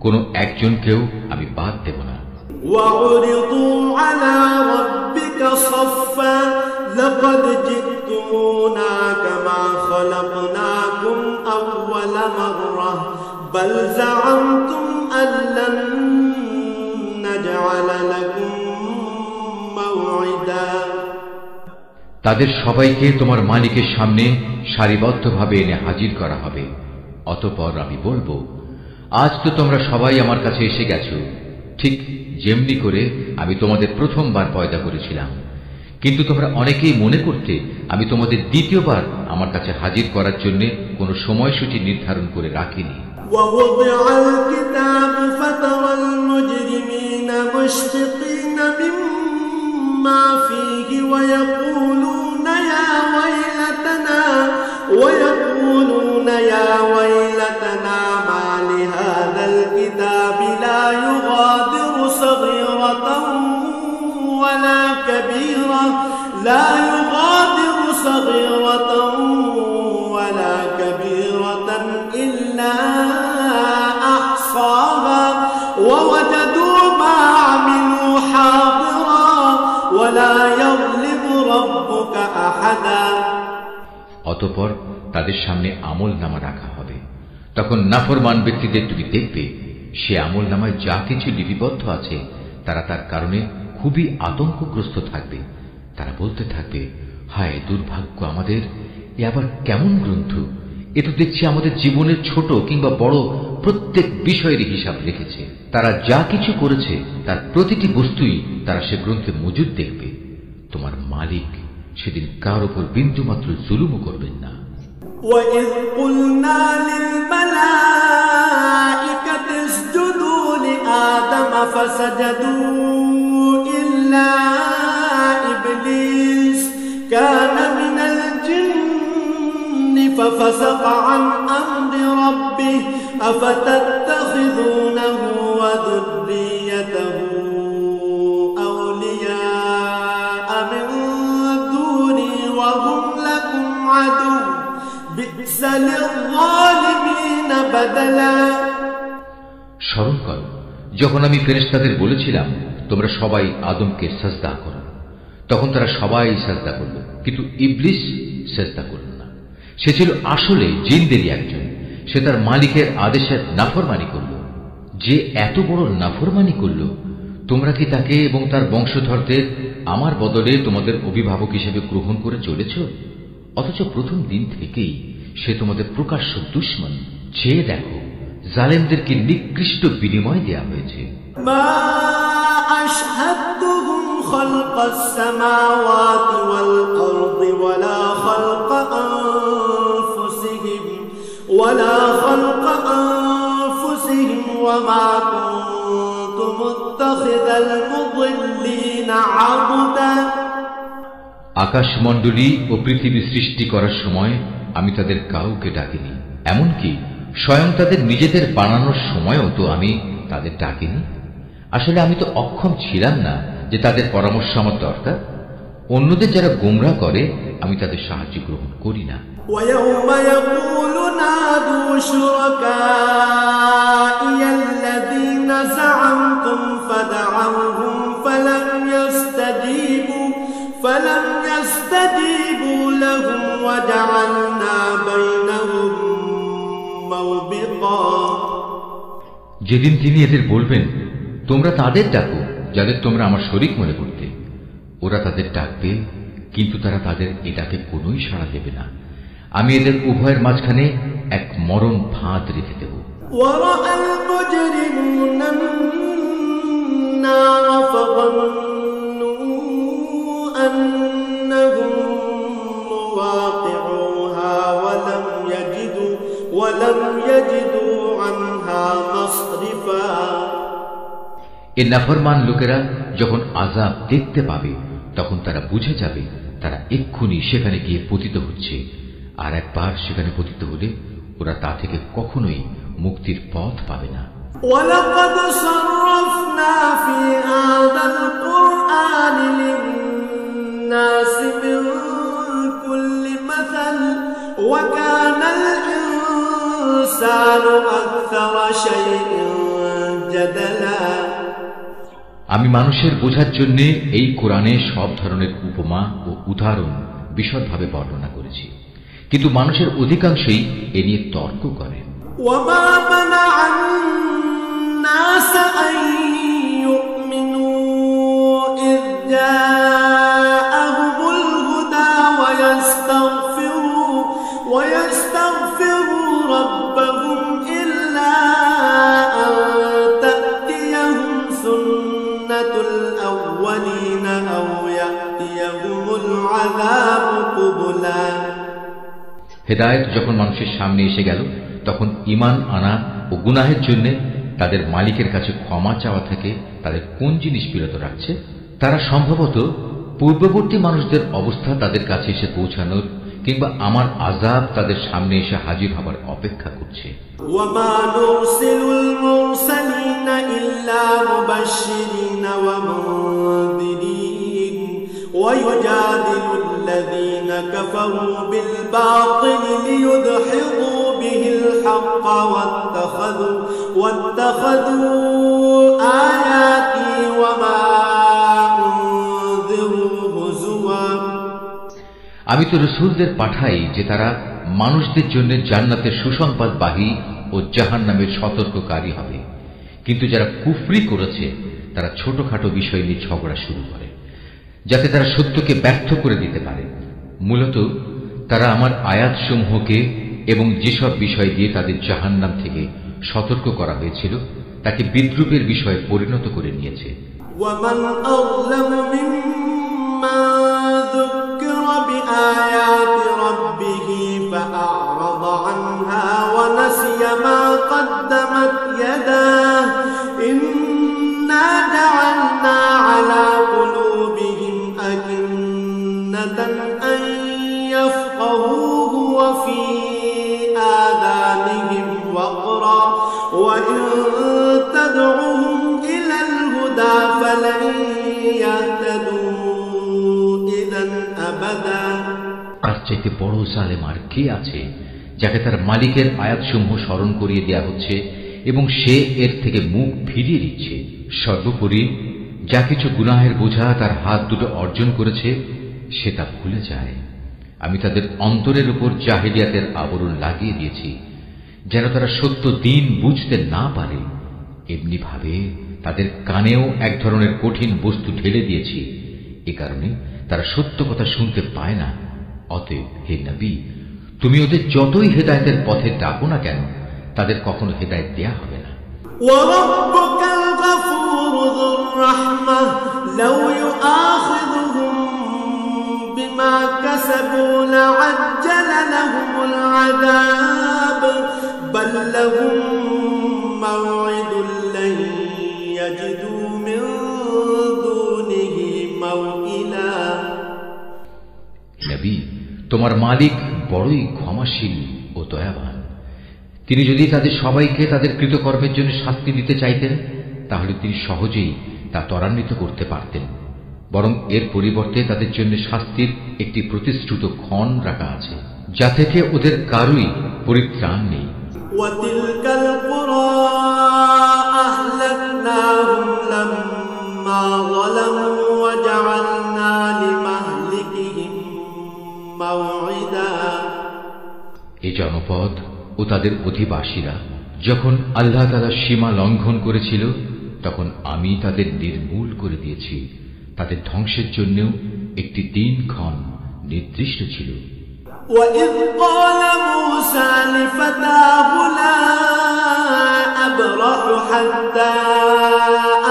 কোন একজনকেও আমি বাদ দেব না। وعرضوا على ربك صفا لقد جئتمونا كما خلقناكم أول مرة بل زعمتم أن لن نجعل لكم موعدا। তাদের সবাইকে তোমার মালিকের সামনে সারিবদ্ধভাবে এনে হাজির করা হবে। অতঃপর আমি বলবো, আজ তো তোমরা সবাই আমার কাছে এসে গেছো, ঠিক যেমনি করে আমি তোমাদের প্রথমবার পয়দা করেছিলাম, কিন্তু তোমরা অনেকেই মনে করতে আমি তোমাদের দ্বিতীয়বার আমার কাছে হাজির করার জন্য কোনো সময়সূচি নির্ধারণ করে রাখিনি। ووضع الكتاب فترى المجرمين مشفقين مما فيه ويقولون يا ويلتنا ما لهذا الكتاب لا يغادر صغيرة ولا كبيرة إلا أحصاها ووجدوا ما عملوا حاضرا ولا يظلم ربك أحدا। অতঃপর তাদের সামনে আমল নামা রাখা হবে। তখন নাফরমান ব্যক্তিদের তুমি দেখবে, সে আমল নামায় যা কিছু লিপিবদ্ধ আছে তারা তার কারণে খুবই আতঙ্কগ্রস্ত থাকবে। তারা বলতে থাকবে, হায় দুর্ভাগ্য আমাদের, এ আবার কেমন গ্রন্থ! এ তো দেখছি আমাদের জীবনের ছোট কিংবা বড় প্রত্যেক বিষয়ের হিসাব রেখেছে। তারা যা কিছু করেছে তার প্রতিটি বস্তুই তারা সে গ্রন্থে মজুদ দেখবে। তোমার মালিক সেদিন কার উপর বিন্দুমাত্র জুলুমও করবেন না। وَإِذْ قُلْنَا لِلْمَلَائِكَةِ اسْجُدُوا لِآدَمَ فَسَجَدُوا إِلَّا إِبْلِيسَ كَانَ مِنَ الْجِنِّ فَفَسَقَ عَنْ أَمْرِ رَبِّهِ أَفَتَتَّخِذُونَهُ وَذُرِّيَّتَهُ أَوْلِيَاءَ مِن دُونِي وَهُمْ لَكُمْ عَدُوٌّ بِئْسَ لِلظَّالِمِينَ بَدَلًا। স্মরণ করো যখন আমি ফেরেশতাদের বলেছিলাম তোমরা সবাই আদমকে সাজদা করো, তখন তারা সবাই সাজদা করল, কিন্তু ইবলিস সাজদা করল না। সে ছিল আসলে জিনদেরই একজন। সে তার মালিকের আদেশের নাফরমানি করল। যে এত বড় নাফরমানি করল, তোমরা কি তাকে এবং তার বংশধরদের আমার বদলে তোমাদের অভিভাবক হিসেবে গ্রহণ করে চলেছ? অথচ প্রথম দিন থেকেই সে তোমাদের প্রকাশ্য দুশমন। চেয়ে দেখো জালেমদেরকে নিকৃষ্ট বিনিময় দেয়া হয়েছে। মা আশহাদতুহুম খালকাস সামাওয়াতি ওয়াল আরদি ওয়ালা খালকা আনফুসিহিম ওয়া মা কুনতু মুত্তাখিযাল মুদিল্লিনা আবদা। আকাশমণ্ডলী ও পৃথিবী সৃষ্টি করার সময় আমি তাদের কাউকে ডাকিনি, এমনকি স্বয়ং তাদের নিজেদের বানানোর সময়ও তো আমি তাদের ডাকিনি। আসলে আমি তো অক্ষম ছিলাম না যে তাদের পরামর্শ আমার দরকার। অন্যদের যারা গোমরাহ করে আমি তাদের সাহায্য গ্রহণ করি না। وَيَوْمَ يَقُولُ نَادُوا شُرَكَائِيَ الَّذِينَ زَعَمْتُمْ فَدَعَوْهُمْ فَلَمْ يَسْتَجِيبُوا لَهُمْ وَجَعَلْنَا بَيْنَهُمْ مَوْبِقًا যেদিন তিনি এদের বলবেন, তোমরা তাদের ডাকো যাদের তোমরা আমার শরীক মনে করতে, ওরা তাদের ডাকবে, কিন্তু তারা তাদের এ ডাকে কোনোই সাড়া দেবে না। আমি এদের উভয়ের মাঝখানে এক মরণ ফাঁদ রেখে দেব। এ নাফরমান লোকেরা যখন আযাব দেখতে পাবে তখন তারা বুঝে যাবে তারা এক্ষুনি সেখানে গিয়ে পতিত হচ্ছে, আর একবার সেখানে পতিত হলে ওরা তা থেকে কখনোই মুক্তির পথ পাবে না। وَلَقَدْ صَرَّفْنَا فِي هَذَا الْقُرْآنِ لِلنَّاسِ مِنْ كُلِّ مَثَلٍ وَكَانَ الْإِنْسَانُ أَكْثَرَ شَيْءٍ جَدَلًا। আমি মানুষের বোঝার জন্য এই কোরআনে সব ধরনের উপমা ও উদাহরণ বিশদভাবে বর্ণনা করেছি, কিন্তু মানুষের অধিকাংশই এ নিয়ে তর্ক করে। وَمَا مَنَعَ النَّاسَ أَن يُؤْمِنُوا إِذْ جَاءَهُمُ الْهُدَى وَيَسْتَغْفِرُوا رَبَّهُمْ إِلَّا أَن تَأْتِيَهُمْ سُنَّةُ الْأَوَّلِينَ أَوْ يَأْتِيَهُمُ الْعَذَابُ قُبُلًا। হেদায়েত যখন মানুষের সামনে এসে গেল তখন ঈমান আনা ও গুনাহের জন্য তাদের মালিকের কাছে ক্ষমা চাওয়া থেকে তাদের কোন জিনিস বিরত রাখছে? তারা সম্ভবত পূর্ববর্তী মানুষদের অবস্থা তাদের কাছে এসে পৌঁছানোর কিংবা আমার আযাব তাদের সামনে এসে হাজির হবার অপেক্ষা করছে। وَمَا نُرْسِلُ الْمُرْسَلِينَ إِلَّا مُبَشِّرِينَ وَمُنذِرِينَ وَيُجَادِلُ الَّذِينَ كَفَرُوا بِالْبَاطِلِ لِيُدْحِضُوا بِهِ الْحَقَّ وَاتَّخَذُوا آيَاتِي وَمَا أُنذِرُوا هُزُوًا। আমি তো রাসূলদের পাঠাই যে তারা মানুষদের জন্য জান্নাতের সুসংবাদবাহী ও জাহান্নামের সতর্ককারী হবে, কিন্তু যারা কুফরি করেছে তারা ছোটখাটো বিষয় নিয়ে ঝগড়া শুরু করে যাতে তারা সত্যকে ব্যর্থ করে দিতে পারে। মূলত তারা আমার আয়াতসমূহকে এবং যেসব বিষয় দিয়ে তাদের জাহান্নাম থেকে সতর্ক করা হয়েছিল তাকে বিদ্রূপের বিষয়ে পরিণত করে নিয়েছে। وَمَنْ أَظْلَمُ مِمَّنْ ذُكِّرَ بِآيَاتِ رَبِّهِ فَأَعْرَضَ عَنْهَا وَنَسِيَ مَا قَدَّمَتْ يَدَاهُ إِنَّا جَعَلْنَا عَلَى قُلُوبِهِمْ أَكِنَّةً أَن يَفْقَهُوهُ وَفِي آذَانِهِمْ وَقْرًا وَإِن تَدْعُهُمْ إِلَى الْهُدَى فَلَن يَهْتَدُوا إِذًا أَبَدًا। আর চাইতে বড় জালেম আর কে আছে যাকে তার মালিকের আয়াতসমূহ স্মরণ করিয়ে দেয়া হচ্ছে এবং সে এর থেকে মুখ ফিরিয়ে দিচ্ছে। সর্বোপরি যা কিছু গুনাহের বোঝা তার হাত দুটো অর্জন করেছে সে তা ভুলে যায়। আমি তাদের অন্তরের উপর জাহেলিয়াতের আবরণ লাগিয়ে দিয়েছি যেন তারা সত্য দিন বুঝতে না পারে। এমনি ভাবে তাদের কানেও এক ধরনের কঠিন বস্তু ঢেলে দিয়েছি, এ কারণে তারা সত্য কথা শুনতে পায় না। অতএব হে নবী, তুমি ওদের যতই হেদায়েতের পথে ডাকো না কেন তাদের কখনো হেদায়েত দেয়া হবে না। وَرَبُّكَ الْغَفُورُ ذُو الرَّحْمَةِ لَوْ يُؤَاخِذُهُم بِمَا كَسَبُوا لَعَجَّلَ لَهُمُ الْعَذَابَ بَل لَّهُم مَّوْعِدٌ لَّن يَجِدُوا مِن دُونِهِ مَوْئِلًا। নবী, তোমার মালিক বড়ই ক্ষমাশীল ও দয়াবান। তিনি যদি তাদের সবাইকে তাদের কৃতকর্মের জন্য শাস্তি দিতে চাইতেন তাহলে তিনি সহজেই তা ত্বরান্বিত করতে পারতেন, বরং এর পরিবর্তে তাদের জন্য শাস্তির একটি প্রতিশ্রুত ক্ষণ রাখা আছে যা থেকে ওদের কারোই পরিত্রাণ নেই। وَتِلْكَ الْقُرَى أَهْلَكْنَاهُمْ لَمَّا ظَلَمُوا وَجَعَلْنَا لِمَهْلِكِهِم موعدا। এ জনপদ ও তাদের অধিবাসীরা যখন আল্লাহ তাআলা সীমা লঙ্ঘন করেছিল তখন আমি তাদের নির্মূল করে দিয়েছি। তাদের ধ্বংসের জন্যও একটি দিনক্ষণ নির্দিষ্ট ছিল। وَإِذْ قَالَ مُوسَى لِفَتَاهُ لَا أَبْرَحُ حَتَّى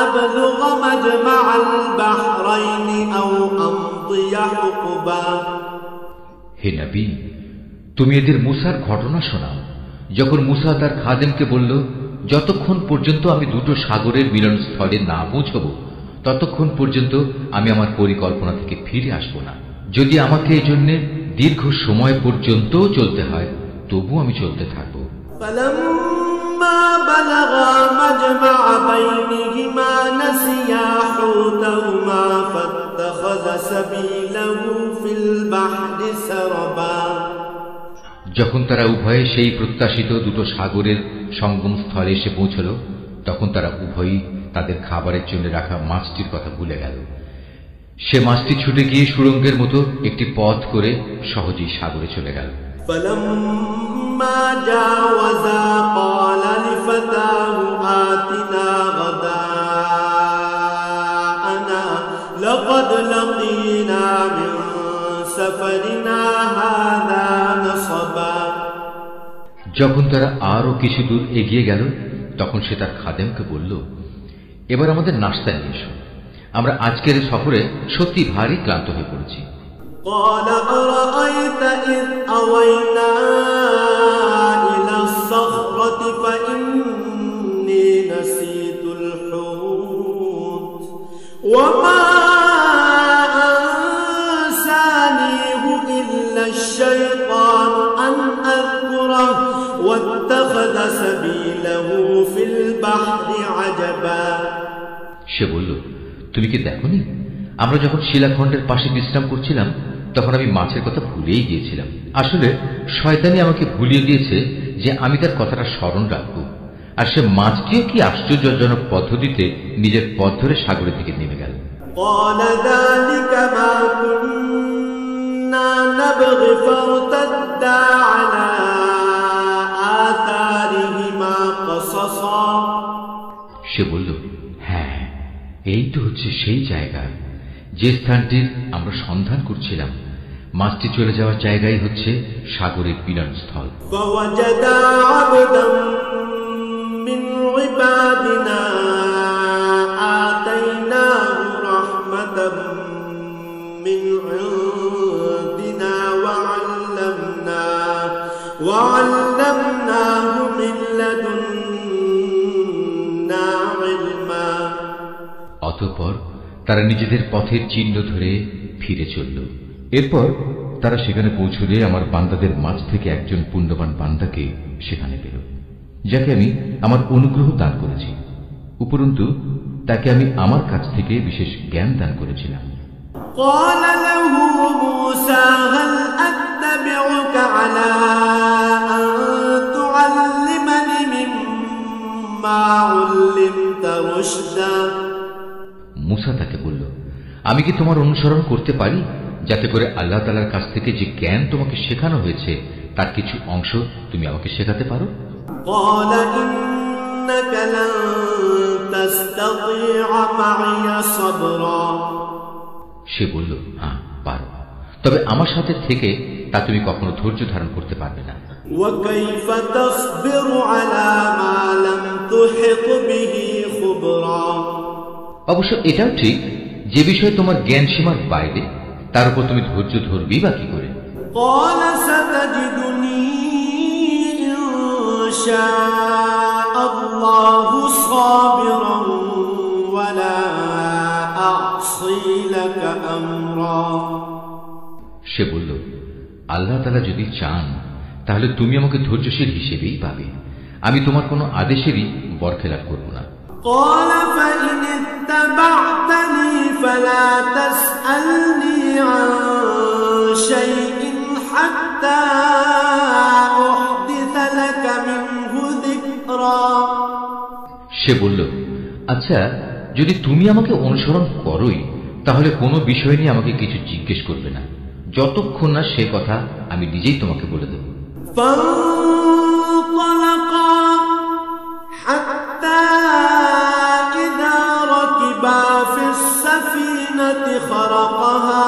أَبْلُغَ مَجْمَعَ الْبَحْرَيْنِ أَوْ أَمْضِيَ حُقُبًا। হে নবী, তুমি এদের মুসার ঘটনা শোনাও। যখন মুসা তার খাদেমকে বলল, যতক্ষণ পর্যন্ত আমি দুটো সাগরের মিলনস্থলে না পৌঁছব ততক্ষণ পর্যন্ত আমি আমার পরিকল্পনা থেকে ফিরে আসব না। যদি আমাকে এই জন্য দীর্ঘ সময় পর্যন্ত চলতে হয় তবু আমি চলতে থাকব। فَلَمَّا بَلَغَا مَجْمَعَ بَيْنِهِمَا نَسِيَا حُوتَهُمَا فَاتَّخَذَ سَبِيلَهُ فِي الْبَحْرِ سَرَبًا। যখন তারা উভয়ে সেই প্রত্যাশিত দুটো সাগরের সঙ্গম স্থলে এসে পৌঁছল তখন তারা উভয়ই তাদের খাবারের জন্য রাখা মাছটির কথা ভুলে গেল। সে মাছটি ছুটে গিয়ে সুড়ঙ্গের মতো একটি পথ করে সহজেই সাগরে চলে গেল। فَلَمَّا جَاوَزَا قَالَ لِفَتَاهُ آتِنَا غَدَاءَنَا لَقَدْ لَقِينَا مِنْ سَفَرِنَا هَذَا نَصَبًا। যখন তারা আরো কিছু দূর এগিয়ে গেল তখন সে তার খাদেমকে বলল, এবার আমাদের নাস্তা নিয়ে এসো, আমরা আজকের সফরে সত্যি ভারী ক্লান্ত হয়ে পড়েছি। قال أرأيت إذ أوينا إلى الصخرة فإني نسيت الحوت وما أنسانيه إلا الشيطان أن أذكره واتخذ سبيله في البحر عجبا। সে বলল, তুমি কি দেখোনি আমরা যখন শিলাখণ্ডের পাশে বিশ্রাম করছিলাম তখন আমি মাছের কথা ভুলেই গিয়েছিলাম। আসলে শয়তানি আমাকে ভুলিয়ে দিয়েছে যে আমি তার কথাটা স্মরণ রাখব। আর সে মাছটিও কি আশ্চর্যজনক পদ্ধতিতে নিজের পথ ধরে সাগরের দিকে নেমে গেল। قال ذلك ما كنا نبغي فارتدا على آثارهما قصصا। সে বলল, হ্যাঁ, এই তো হচ্ছে সেই জায়গা যে স্থানটির আমরা সন্ধান করছিলাম। মাছটি চলে যাওয়ার জায়গাই হচ্ছে সাগরের মিলনস্থল। فوجدا عبدا من عبادنا آتيناه رحمة من عندنا وعلمناه من لدنا علما। অতঃপর তারা নিজেদের পথের চিহ্ন ধরে ফিরে চলল। এরপর তারা সেখানে পৌঁছলে আমার বান্দাদের মাঝ থেকে একজন পুণ্যবান বান্দাকে সেখানে পেল, যাকে আমি আমার অনুগ্রহ দান করেছি। উপরন্তু তাকে আমি আমার কাছ থেকে বিশেষ জ্ঞান দান করেছিলাম। قال له موسى هل أتبعك على أن تعلمني مما علمت رشدا। মুসা তাকে বলল, আমি কি তোমার অনুসরণ করতে পারি যাতে করে আল্লাহ তাআলার কাছ থেকে যে জ্ঞান তোমাকে শেখানো হয়েছে তার কিছু অংশ তুমি আমাকে শেখাতে পারো? قال إنك لن تستطيع معي صبرا। সে বলল, হ্যাঁ পারো, তবে আমার সাথে থেকে তা তুমি কখনো ধৈর্য ধারণ করতে পারবে না। وكيف تصبر على ما لم تحط به خبرا। অবশ্য এটাও ঠিক, যে বিষয়ে তোমার জ্ঞান সীমার বাইরে তার উপর তুমি ধৈর্য ধরবি বা কি করে? قال ستجدني إن شاء الله صابرا ولا أعصي لك أمرا। সে বলল, আল্লাহ তাআলা যদি চান তাহলে তুমি আমাকে ধৈর্যশীল হিসেবেই পাবে, আমি তোমার কোনো আদেশেরই বরখেলাপ করব না। قال فإن اتبعتني فلا تسألني عن شيء حتى أحدث لك منه ذكرا। সে বলল, আচ্ছা যদি তুমি আমাকে অনুসরণ করোই তাহলে কোনো বিষয় নিয়ে আমাকে কিছু জিজ্ঞেস করবে না, যতক্ষণ না সে কথা আমি নিজেই তোমাকে বলে দেব। فانطلقا السفينة خرقها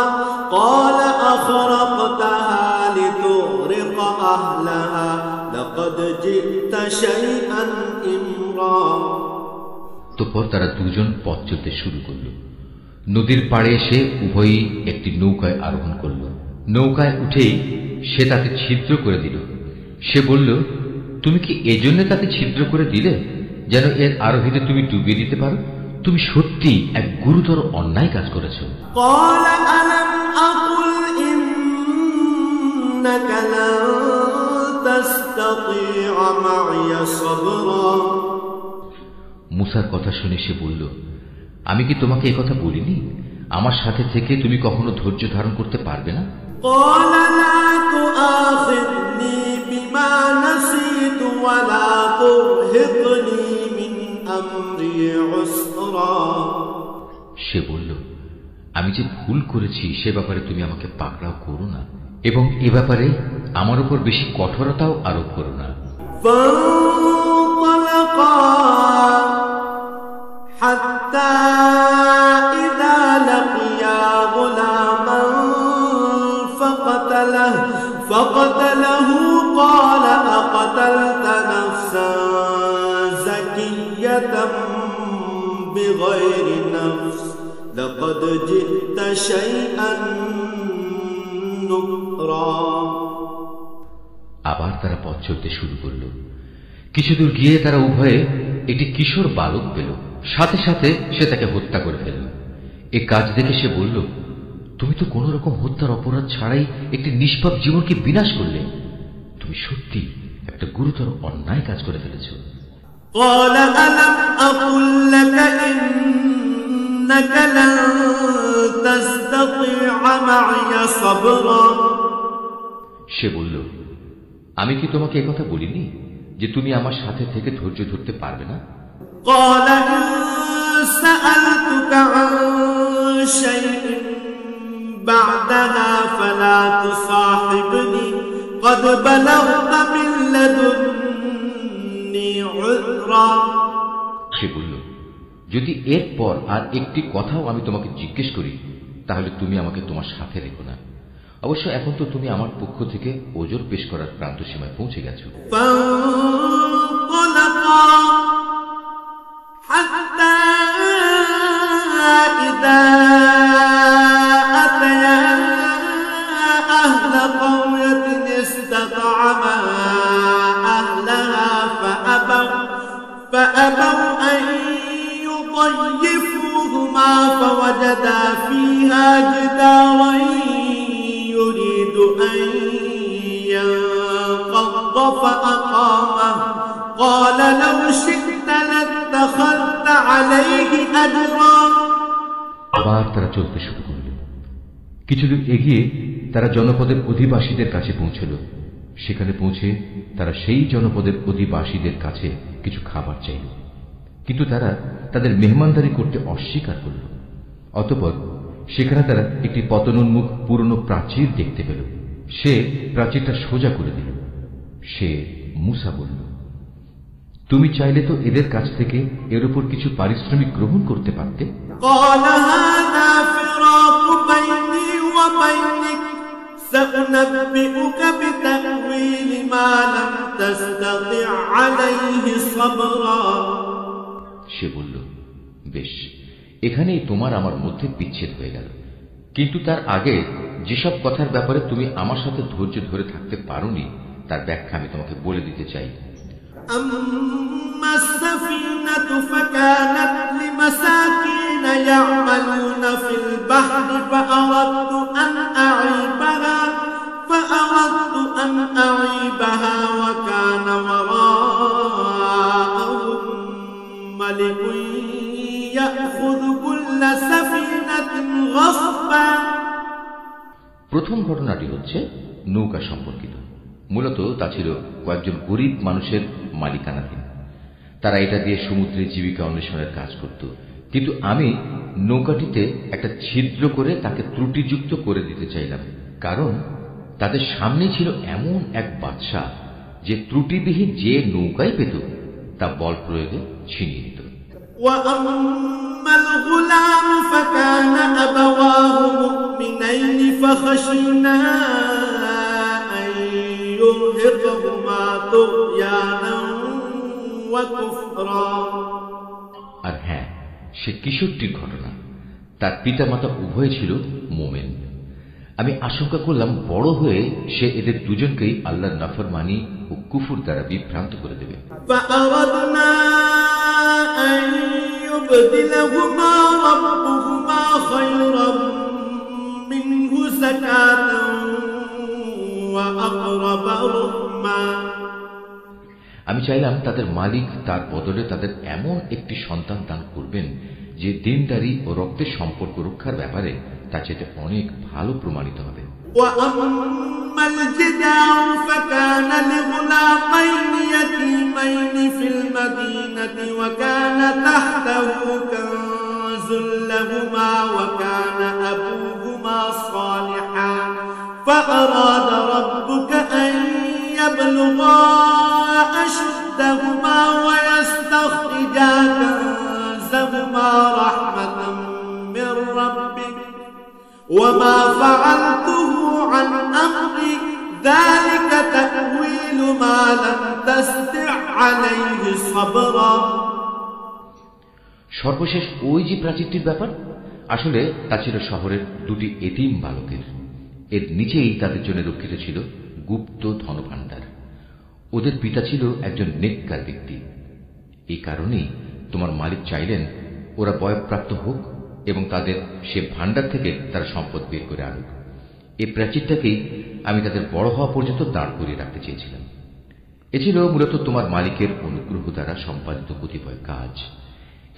قال أخرقتها لتغرق أهلها لقد جئت شيئا إمرا। তারপর তারা দুজন পথ চলতে শুরু করল। নদীর পাড়ে এসে উভয়ই একটি নৌকায় আরোহণ করল। নৌকায় উঠেই সে তাকে ছিদ্র করে দিল। সে বলল, তুমি কি এজন্য তাকে ছিদ্র করে দিলে যেন এর আরোহীদের তুমি ডুবিয়ে দিতে পারো? তুমি সত্যি এক গুরুতর অন্যায় কাজ করেছ। মুসার কথা শুনে সে বলল, আমি কি তোমাকে এই কথা বলিনি আমার সাথে থেকে তুমি কখনো ধৈর্য ধারণ করতে পারবে না? সে বলল, আমি যে ভুল করেছি সে ব্যাপারে তুমি আমাকে পাকড়াও করো না এবং এ ব্যাপারে আমার উপর বেশি কঠোরতাও আরোপ করো না। حتى إذا لقيا غلاما فقتله قال أقتلت نفسا زكية بغير نفس لقد جئت شيئا نكرا। আবার তারা পথ চলতে শুরু করল। কিছুদূর গিয়ে তারা উভয়ে একটি কিশোর বালক পেল। সাথে সাথে সে তাকে হত্যা করে ফেলল। এই কাজ দেখে সে বলল, তুমি তো কোন রকম হত্যার অপরাধ ছাড়াই একটি নিষ্পাপ জীবনকে বিনাশ করলে। তুমি সত্যি একটা গুরুতর অন্যায় কাজ করে ফেলেছ। সে বলল, আমি কি তোমাকে একথা বলিনি যে তুমি আমার সাথে থেকে ধৈর্য ধরতে পারবে না? قال إن سألتك عن شيء بعدها فلا تصاحبني قد بلغت من لدني عذرا। সে বলল, যদি এরপর আর একটি কথাও আমি তোমাকে জিজ্ঞেস করি তাহলে তুমি আমাকে তোমার সাথে রেখো না। অবশ্য এখন তো তুমি আমার পক্ষ থেকে ওজর পেশ করার প্রান্ত সীমায় পৌঁছে গেছো। حتى إذا أتيا أهل قرية استطعما أهلها فأبوا أن يضيفوهما فوجدا فيها جدارا يريد أن ينقض فأقامه قال لو شئت لاتخذت عليه أجرا। আবার তারা চলতে শুরু করল। কিছুদূর এগিয়ে তারা জনপদের অধিবাসীদের কাছে পৌঁছল। সেখানে পৌঁছে তারা সেই জনপদের অধিবাসীদের কাছে কিছু খাবার চাইল, কিন্তু তারা তাদের মেহমানদারি করতে অস্বীকার করল। অতঃপর সেখানে তারা একটি পতনোন্মুখ পুরনো প্রাচীর দেখতে পেল। সে প্রাচীরটা সোজা করে দিল। সে মুসা বলল, তুমি চাইলে তো এদের কাছ থেকে এর উপর কিছু পারিশ্রমিক গ্রহণ করতে পারতে। সে বলল, বেশ, এখানেই তোমার আমার মধ্যে বিচ্ছেদ হয়ে গেল, কিন্তু তার আগে যেসব কথার ব্যাপারে তুমি আমার সাথে ধৈর্য ধরে থাকতে পারোনি তার ব্যাখ্যা আমি তোমাকে বলে দিতে চাই। أما السفينة فكانت لمساكين يعملون في البحر فأردت أن أعيبها وكان وراءهم ملك يأخذ كل سفينة غصبا। প্রথম ঘটনাটি হচ্ছে নৌকা সম্পর্কিত। মূলত তা ছিল কয়েকজন গরিব মানুষের মালিকানাধীন। তারা এটা দিয়ে সমুদ্রে জীবিকা অন্বেষণের কাজ করত, কিন্তু আমি নৌকাটিতে একটা ছিদ্র করে তাকে ত্রুটিযুক্ত করে দিতে চাইলাম, কারণ তাদের সামনে ছিল এমন এক বাদশা যে ত্রুটিবিহীন যে নৌকাই পেত তা বল প্রয়োগে ছিনিয়ে নিত। وأما الغلام فكان أبواه خشينا أن يرهقهما طغيانا وكفرا। আর হ্যাঁ, সে কিশোরটির ঘটনা। তার পিতামাতা উভয় ছিল মোমেন। আমি আশঙ্কা করলাম বড় হয়ে সে এদের দুজনকেই আল্লাহর নাফরমানি ও কুফর দ্বারা বিভ্রান্ত করে দেবে। فأردنا أن يبدلهما ربهما خيرا منه زكاة وأقرب رحما। আমি চাইলাম তাদের মালিক তার বদলে তাদের এমন একটি সন্তান দান করবেন যে দিনদারি ও রক্তের সম্পর্ক রক্ষার ব্যাপারে তার চেয়ে অনেক ভালো প্রমাণিত হবে। وأما الجدار فكان لغلامين يتيمين في المدينة وكان تحته كنز لهما وكان أبوهما صالحا فأراد ربك أن يبلغا أشدهما ويستخرجا كنزهما رحمة من ربك وما فعلته عن أمري ذلك تأويل ما لم تستطع عليه صبرا। সর্বশেষ ওই যে প্রাচীরটির ব্যাপার, আসলে তা ছিল শহরের দুটি এতিম বালকের। এর নিচেই তাদের জন্য রক্ষিত ছিল গুপ্ত ধনভাণ্ডার। ওদের পিতা ছিল একজন নেককার ব্যক্তি। এই কারণেই তোমার মালিক চাইলেন ওরা বয়ঃপ্রাপ্ত হোক এবং তাদের সে ভাণ্ডার থেকে তারা সম্পদ বের করে আনুক। এই প্রাচীরটাকেই আমি তাদের বড় হওয়া পর্যন্ত দাঁড় করিয়ে রাখতে চেয়েছিলাম। এ ছিল মূলত তোমার মালিকের অনুগ্রহ দ্বারা সম্পাদিত কতিপয় কাজ।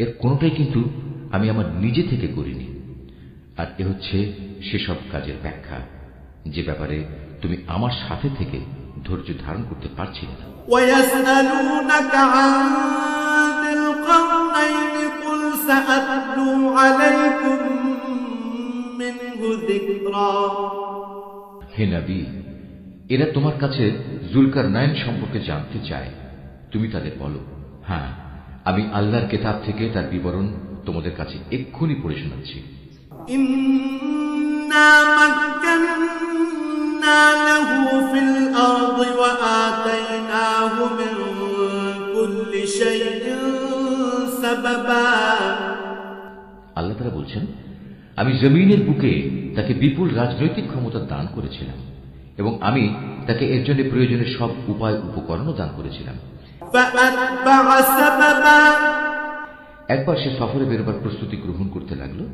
এর কোনোটাই কিন্তু আমি আমার নিজে থেকে করিনি। আর এ হচ্ছে সেসব কাজের ব্যাখ্যা যে ব্যাপারে তুমি আমার সাথে থেকে ধৈর্য ধারণ করতে পারছিলে না। ويسألونك عن ذي القرنين قل سأتلو عليكم منه ذكرا। হে নবী, এরা তোমার কাছে জুলকারনাইন সম্পর্কে জানতে চায়। তুমি তাদের বলো, হ্যাঁ, আমি আল্লাহর কিতাব থেকে তার বিবরণ তোমাদের কাছে এক্ষুনি পড়ে শোনাচ্ছি। ইন্না মাক্কান্না লাহু ফিল আরদি ওয়া আতাইনাহু মিন কুল্লি শাইইন সাবাবা। আল্লাহ তাআলা বলছেন, আমি জমিনের বুকে তাকে বিপুল রাজনৈতিক ক্ষমতা দান করেছিলাম এবং আমি তাকে এর জন্য প্রয়োজনীয় সব উপায় উপকরণও দান করেছিলাম। একবার সে সফরে বেরোবার প্রস্তুতি গ্রহণ করতে লাগলো।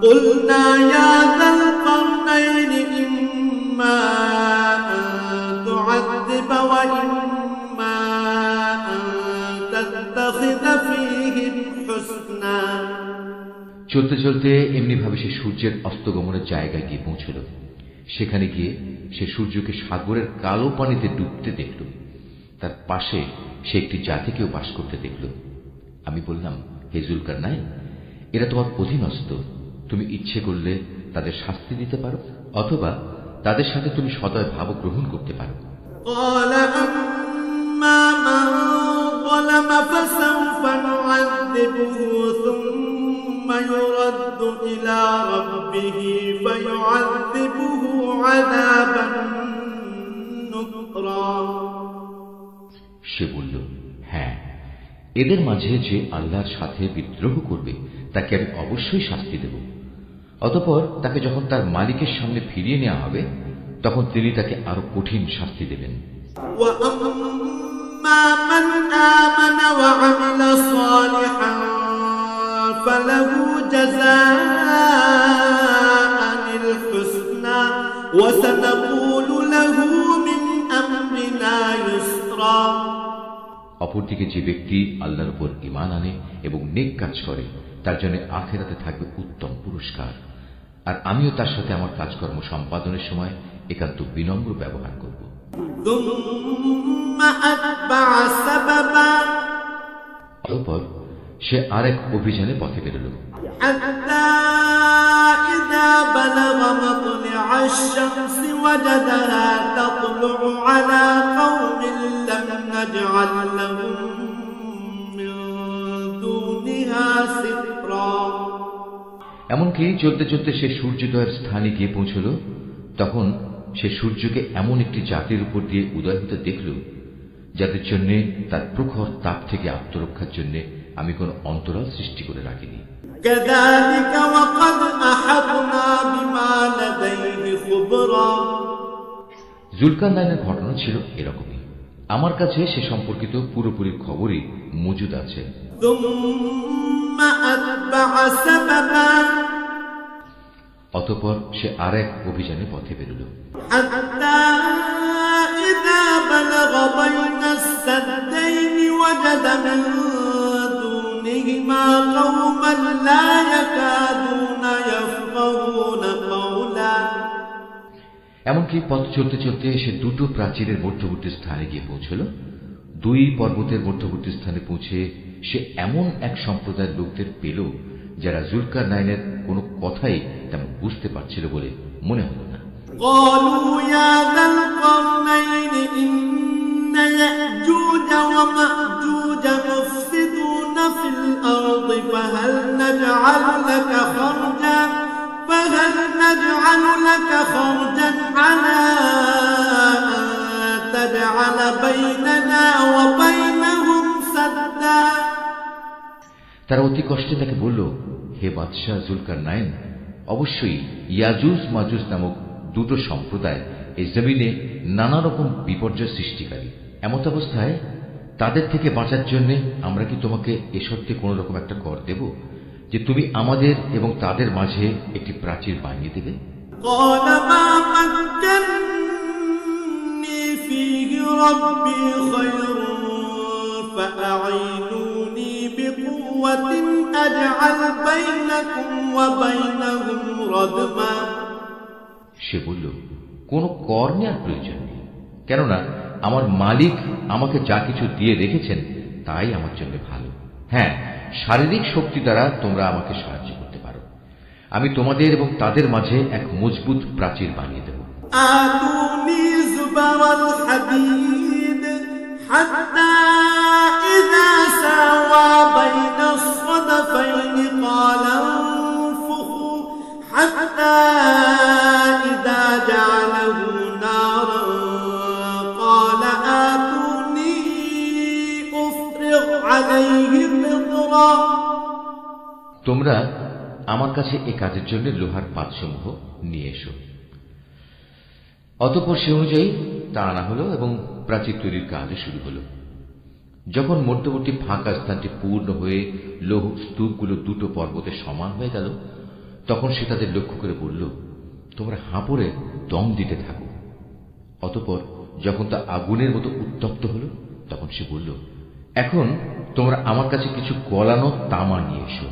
قلنا يا ذا القرنين إما أن تعذب وإما أن تتخذ فيهم حسنا। চলতে চলতে এমনি ভাবে সে সূর্যের অস্তগমনের জায়গায় গিয়ে পৌঁছল। সেখানে গিয়ে সে সূর্যকে সাগরের কালো পানিতে ডুবতে দেখল। তার পাশে সে একটি জাতিকেও বাস করতে দেখল। আমি বললাম, হে জুলকারনাইন, এরা তোমার অধীনস্থ। তুমি ইচ্ছে করলে তাদের শাস্তি দিতে পারো অথবা তাদের সাথে তুমি সদয় ভাব গ্রহণ করতে পারো। সে বলল, হ্যাঁ, এদের মাঝে যে আল্লাহর সাথে বিদ্রোহ করবে তাকে আমি অবশ্যই শাস্তি দেব। অতঃপর তাকে যখন তার মালিকের সামনে ফিরিয়ে নেওয়া হবে তখন তিনি তাকে আরো কঠিন শাস্তি দেবেন। অপরদিকে যে ব্যক্তি আল্লাহর উপর ঈমান আনে এবং নেক কাজ করে তার জন্য আখিরাতে থাকবে উত্তম পুরস্কার। আর আমিও তার সাথে আমার কাজকর্ম সম্পাদনের সময় একান্ত বিনম্র ব্যবহার করব। অতঃপর সে আরেক অভিযানে পথে বেরোল। حتى إذا بلغ مطلع الشمس وجدها تطلع على قوم لم نجعل لهم من دونها سترا। এমনকি চলতে চলতে সে সূর্যোদয়ের স্থানে গিয়ে পৌঁছল। তখন সে সূর্যকে এমন একটি জাতির উপর দিয়ে উদয় হতে দেখল যাদের জন্য তার প্রখর তাপ থেকে আত্মরক্ষার জন্য আমি কোন অন্তরাল সৃষ্টি করে রাখিনি। كذلك وقد أحطنا بما لديه خبرا। জুলকারনাইনের ঘটনা ছিল এরকমই। আমার কাছে সে সম্পর্কিত পুরোপুরি খবরই মজুদ আছে। ثم أتبع سببا। অতঃপর সে আরেক অভিযানে পথে বেরোল। حتى إذا بلغ بين السدين وجد من دونهما قوما لا يكادون يفقهون قولا। এমনকি পথ চলতে চলতে সে দুটো প্রাচীরের মধ্যবর্তী স্থানে গিয়ে পৌঁছল। দুই পর্বতের মধ্যবর্তী স্থানে পৌঁছে সে এমন এক সম্প্রদায়ের লোকদের পেল যারা জুলকারনাইনের কোনো কথাই তেমন বুঝতে পারছিল বলে মনে হল না। قالوا يا ذا القرنين إن يأجوج ومأجوج مفسدون في الأرض فهل نجعل لك خرجا على أن تجعل بيننا وبينهم سدا। তারা অতি কষ্টে তাকে বলল, হে বাদশাহ জুলকারনাইন, অবশ্যই ইয়াজুজ মাজুজ নামক দুটো সম্প্রদায় এই জমিনে নানা রকম বিপর্যয় সৃষ্টিকারী। এমত অবস্থায় তাদের থেকে বাঁচার জন্য আমরা কি তোমাকে এ সত্যি কোন রকম একটা কর দেব যে তুমি আমাদের এবং তাদের মাঝে একটি প্রাচীর বানিয়ে দেবে? قال ما مكنني فيه ربي خير فأعينوني بقوة أجعل بينكم وبينهم ردما। সে বলল, কোনো কর নেওয়ার প্রয়োজন নেই, কেননা আমার মালিক আমাকে যা কিছু দিয়ে রেখেছেন তাই আমার জন্য ভালো। হ্যাঁ, শারীরিক শক্তি দ্বারা তোমরা আমাকে সাহায্য করতে পারো। আমি তোমাদের এবং তাদের মাঝে এক মজবুত প্রাচীর বানিয়ে দেব। آتوني زبر الحديد حتى إذا ساوى بين الصدفين قال انفخوا حتى إذا جعله نارا قال آتوني أفرغ عليه قطرا। তোমরা আমার কাছে এ কাজের জন্য লোহার পাতসমূহ নিয়ে এসো। অতঃপর সে অনুযায়ী তা আনা হলো এবং প্রাচীর তৈরির কাজও শুরু হল। যখন মধ্যবর্তী ফাঁকা স্থানটি পূর্ণ হয়ে লৌহ স্তূপগুলো দুটো পর্বতে সমান হয়ে গেল, তখন সে তাদের লক্ষ্য করে বলল, তোমরা হাঁপড়ে দম দিতে থাকো। অতঃপর যখন তা আগুনের মতো উত্তপ্ত হল, তখন সে বলল, এখন তোমরা আমার কাছে কিছু গলানো তামা নিয়ে এসো,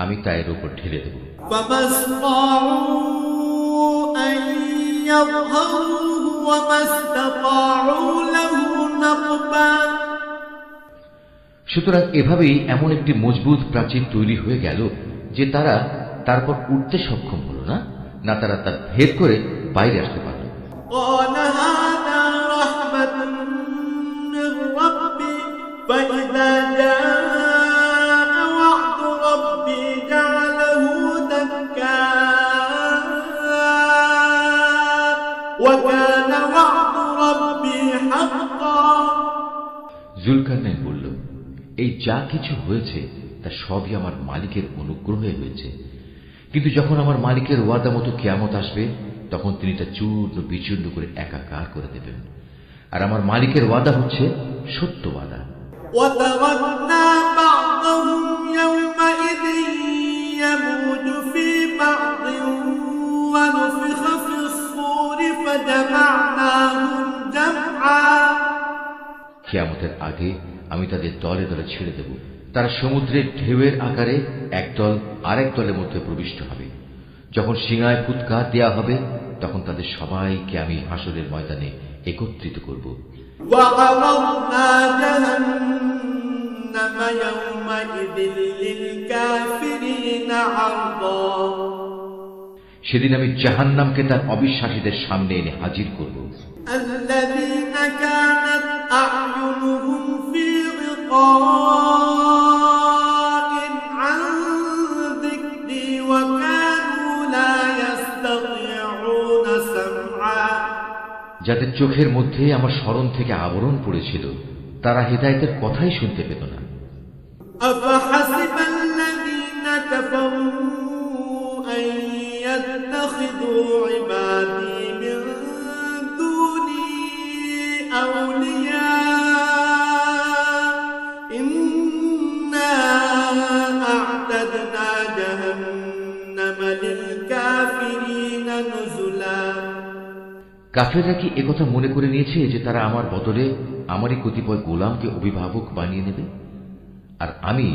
আমি তা এর উপর ঢেলে দেব। সুতরাং এভাবেই এমন একটি মজবুত প্রাচীর তৈরি হয়ে গেল যে তারা তারপর উঠতে সক্ষম হল না, না তারা তা ভেদ করে বাইরে আসতে পারল। জুলকারনাইন বলল, এই যা কিছু হয়েছে তা সবই আমার মালিকের অনুগ্রহে হয়েছে, কিন্তু যখন আমার মালিকের ওয়াদা মতো কিয়ামত আসবে তখন তিনি তা চূর্ণ বিচূর্ণ করে একাকার করে দেবেন। আর আমার মালিকের ওয়াদা হচ্ছে সত্য ওয়াদা। কিয়ামতের আগে আমি তাদের দলে দলে ছেড়ে দেব। তারা সমুদ্রের ঢেউয়ের আকারে একদল আরেক দলের মধ্যে প্রবিষ্ট হবে। যখন সিংহায় ফুৎকার দেয়া হবে তখন তাদের সবাইকে আমি হাসরের ময়দানে একত্রিত করব। সেদিন আমি জাহান্নামকে তার অবিশ্বাসীদের সামনে এনে হাজির করব। الذين كانت أعينهم في غطاء عن ذكري وكانوا لا يستطيعون سمعا যাদের চোখের মধ্যে আমার স্মরণ থেকে আবরণ পড়েছিল, তারা হেদায়েতের কথাই শুনতে পেত না। أفحسب الذين كفروا أن يتخذوا عبادي من دوني أولياء إنا أعتدنا جهنم للكافرين نزلا। কাফেররা কি একথা মনে করে নিয়েছে যে তারা আমার বদলে আমারই কতিপয় গোলামকে অভিভাবক বানিয়ে নেবে, আর আমি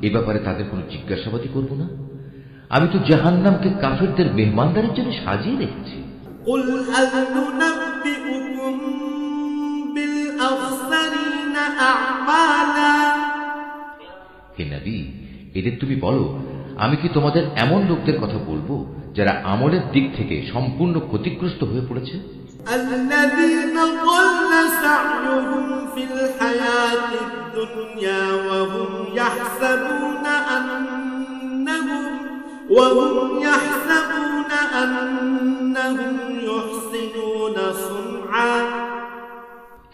এ ব্যাপারে তাদের কোনো জিজ্ঞাসাবাদই করব না? আমি তো জাহান্নামকে কাফেরদের মেহমানদারের জন্য সাজিয়ে রেখেছি। قل هل ننبئكم بالأخسرين أعمالا। হে নবী, এদের তুমি বলো, আমি কি তোমাদের এমন লোকদের কথা বলবো যারা আমলের দিক থেকে সম্পূর্ণ ক্ষতিগ্রস্ত হয়ে পড়েছে? الذين ضل سعيهم في الحياة الدنيا وهم يحسبون أنهم يحسنون صنعا।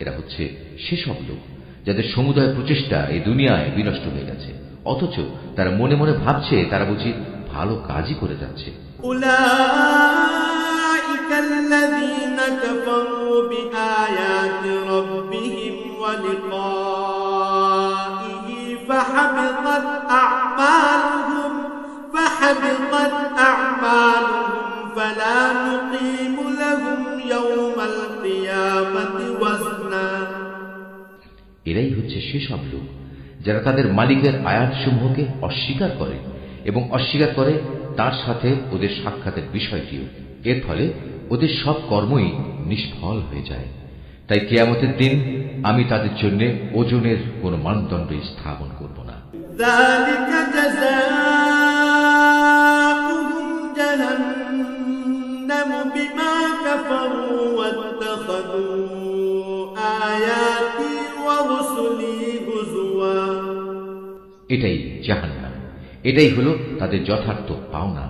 এরা হচ্ছে সেসব লোক যাদের সমুদয় প্রচেষ্টা এই দুনিয়ায় বিনষ্ট হয়ে গেছে, অথচ তারা মনে মনে ভাবছে তারা বুঝি ভালো কাজই করে যাচ্ছে। أولئك الذين كفروا بآيات ربهم ولقائه فحبطت أعمالهم فلا نقيم لهم يوم القيامة وزنا। এরাই হচ্ছে সেসব লোক যারা তাদের মালিকের আয়াতসমূহকে অস্বীকার করে এবং অস্বীকার করে তার সাথে ওদের সাক্ষাতের বিষয়টিও। এর ফলে ওদের সব কর্মই নিষ্ফল হয়ে যায়। তাই কিয়ামতের দিন আমি তাদের জন্য ওজনের কোন মানদণ্ড স্থাপন করব না। ذلك جزاؤهم جهنم بما كفروا واتخذوا آياتي ورسلي هزوا। এটাই জাহান্নাম, এটাই হলো তাদের যথার্থ পাওনা।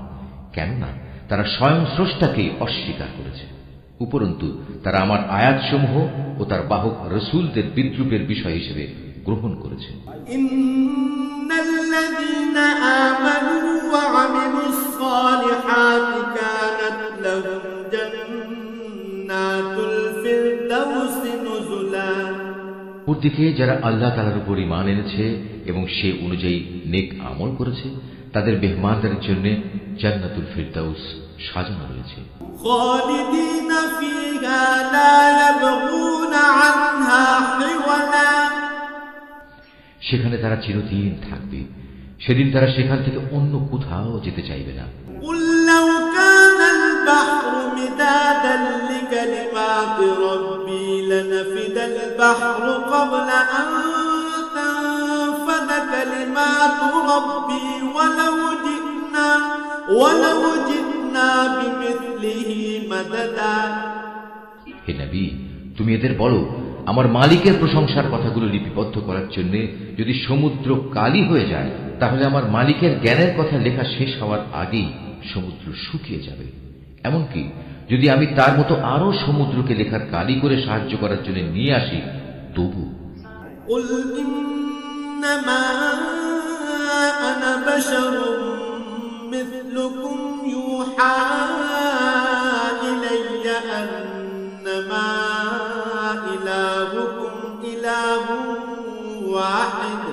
কেননা তারা স্বয়ং স্রষ্টাকে অস্বীকার করেছে, উপরন্তু তারা আমার আয়াতসমূহ ও তার বাহক রসুলদের বিদ্রূপের বিষয় হিসেবে গ্রহণ করেছে। ইন্নাল্লাযীনা আমানু ওয়া আমিলুস সালিহাতি কানাত লাহুম জান্নাতুল ফিরদাউসি নুজুলা। অপরদিকে যারা আল্লাহ তাআলার উপর ঈমান এনেছে এবং সে অনুযায়ী নেক আমল করেছে, তাদের মেহমানদারের জন্য জান্নাতুল ফিরদাউস সাজানো রয়েছে। খালিদিনা ফিহা লা ইয়াবগুনা আনহা হিওয়ালা। সেখানে তারা চিরদিন থাকবে, সেদিন তারা সেখান থেকে অন্য কোথাও যেতে চাইবে না। কুল লাউ কানাল বাহরু মিদাদান লিকালিমাতি রাব্বি লানাফিদাল বাহরু ক্বাবলা আন তানফাদা কালিমাতু রাব্বি ওয়ালাউ জি'না বিমিসলিহি মাদাদা। হে নবী, তুমি এদের বলো, আমার মালিকের প্রশংসার কথাগুলো লিপিবদ্ধ করার জন্য যদি সমুদ্র কালি হয়ে যায়, তাহলে আমার মালিকের জ্ঞানের কথা লেখা শেষ হওয়ার আগেই সমুদ্র শুকিয়ে যাবে। এমনকি যদি আমি তার মতো আরো সমুদ্রকে লেখার কালি করে সাহায্য করার জন্য নিয়ে আসি, তবু কুল ইন্নামা আনা বাশারুম মিসলুকুম ইউহা ইলাইয়া আন্নামা ইলাহুকুম ইলাহুন ওয়াহিদ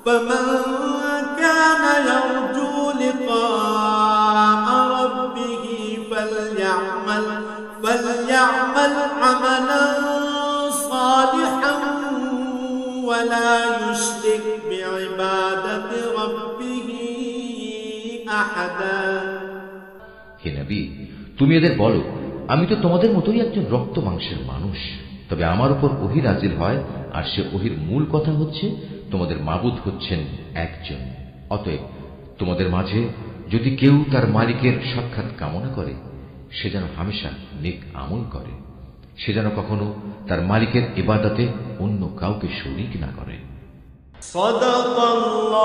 ফামান কানা ইয়ারজু লিকাআ রাব্বিহি ফালইআমাল আমালান সালিহান ওয়া লা ইউশরিক বিইবাদাতি রাব্বিহি আহাদা। হে নবী, তুমি এদের বলো, আমি তো তোমাদের মতোই একজন রক্ত মাংসের মানুষ, তবে আমার উপর ওহী নাজিল হয়, আর সে ওহীর মূল কথা হচ্ছে তোমাদের মাবুদ হচ্ছেন একজন। অতএব তোমাদের মাঝে যদি কেউ তার মালিকের সাক্ষাৎ কামনা করে সে যেন হামেশা নেক আমল করে, সে যেন কখনো তার মালিকের ইবাদতে অন্য কাউকে শরীক না করে। সাদাকাল্লাহু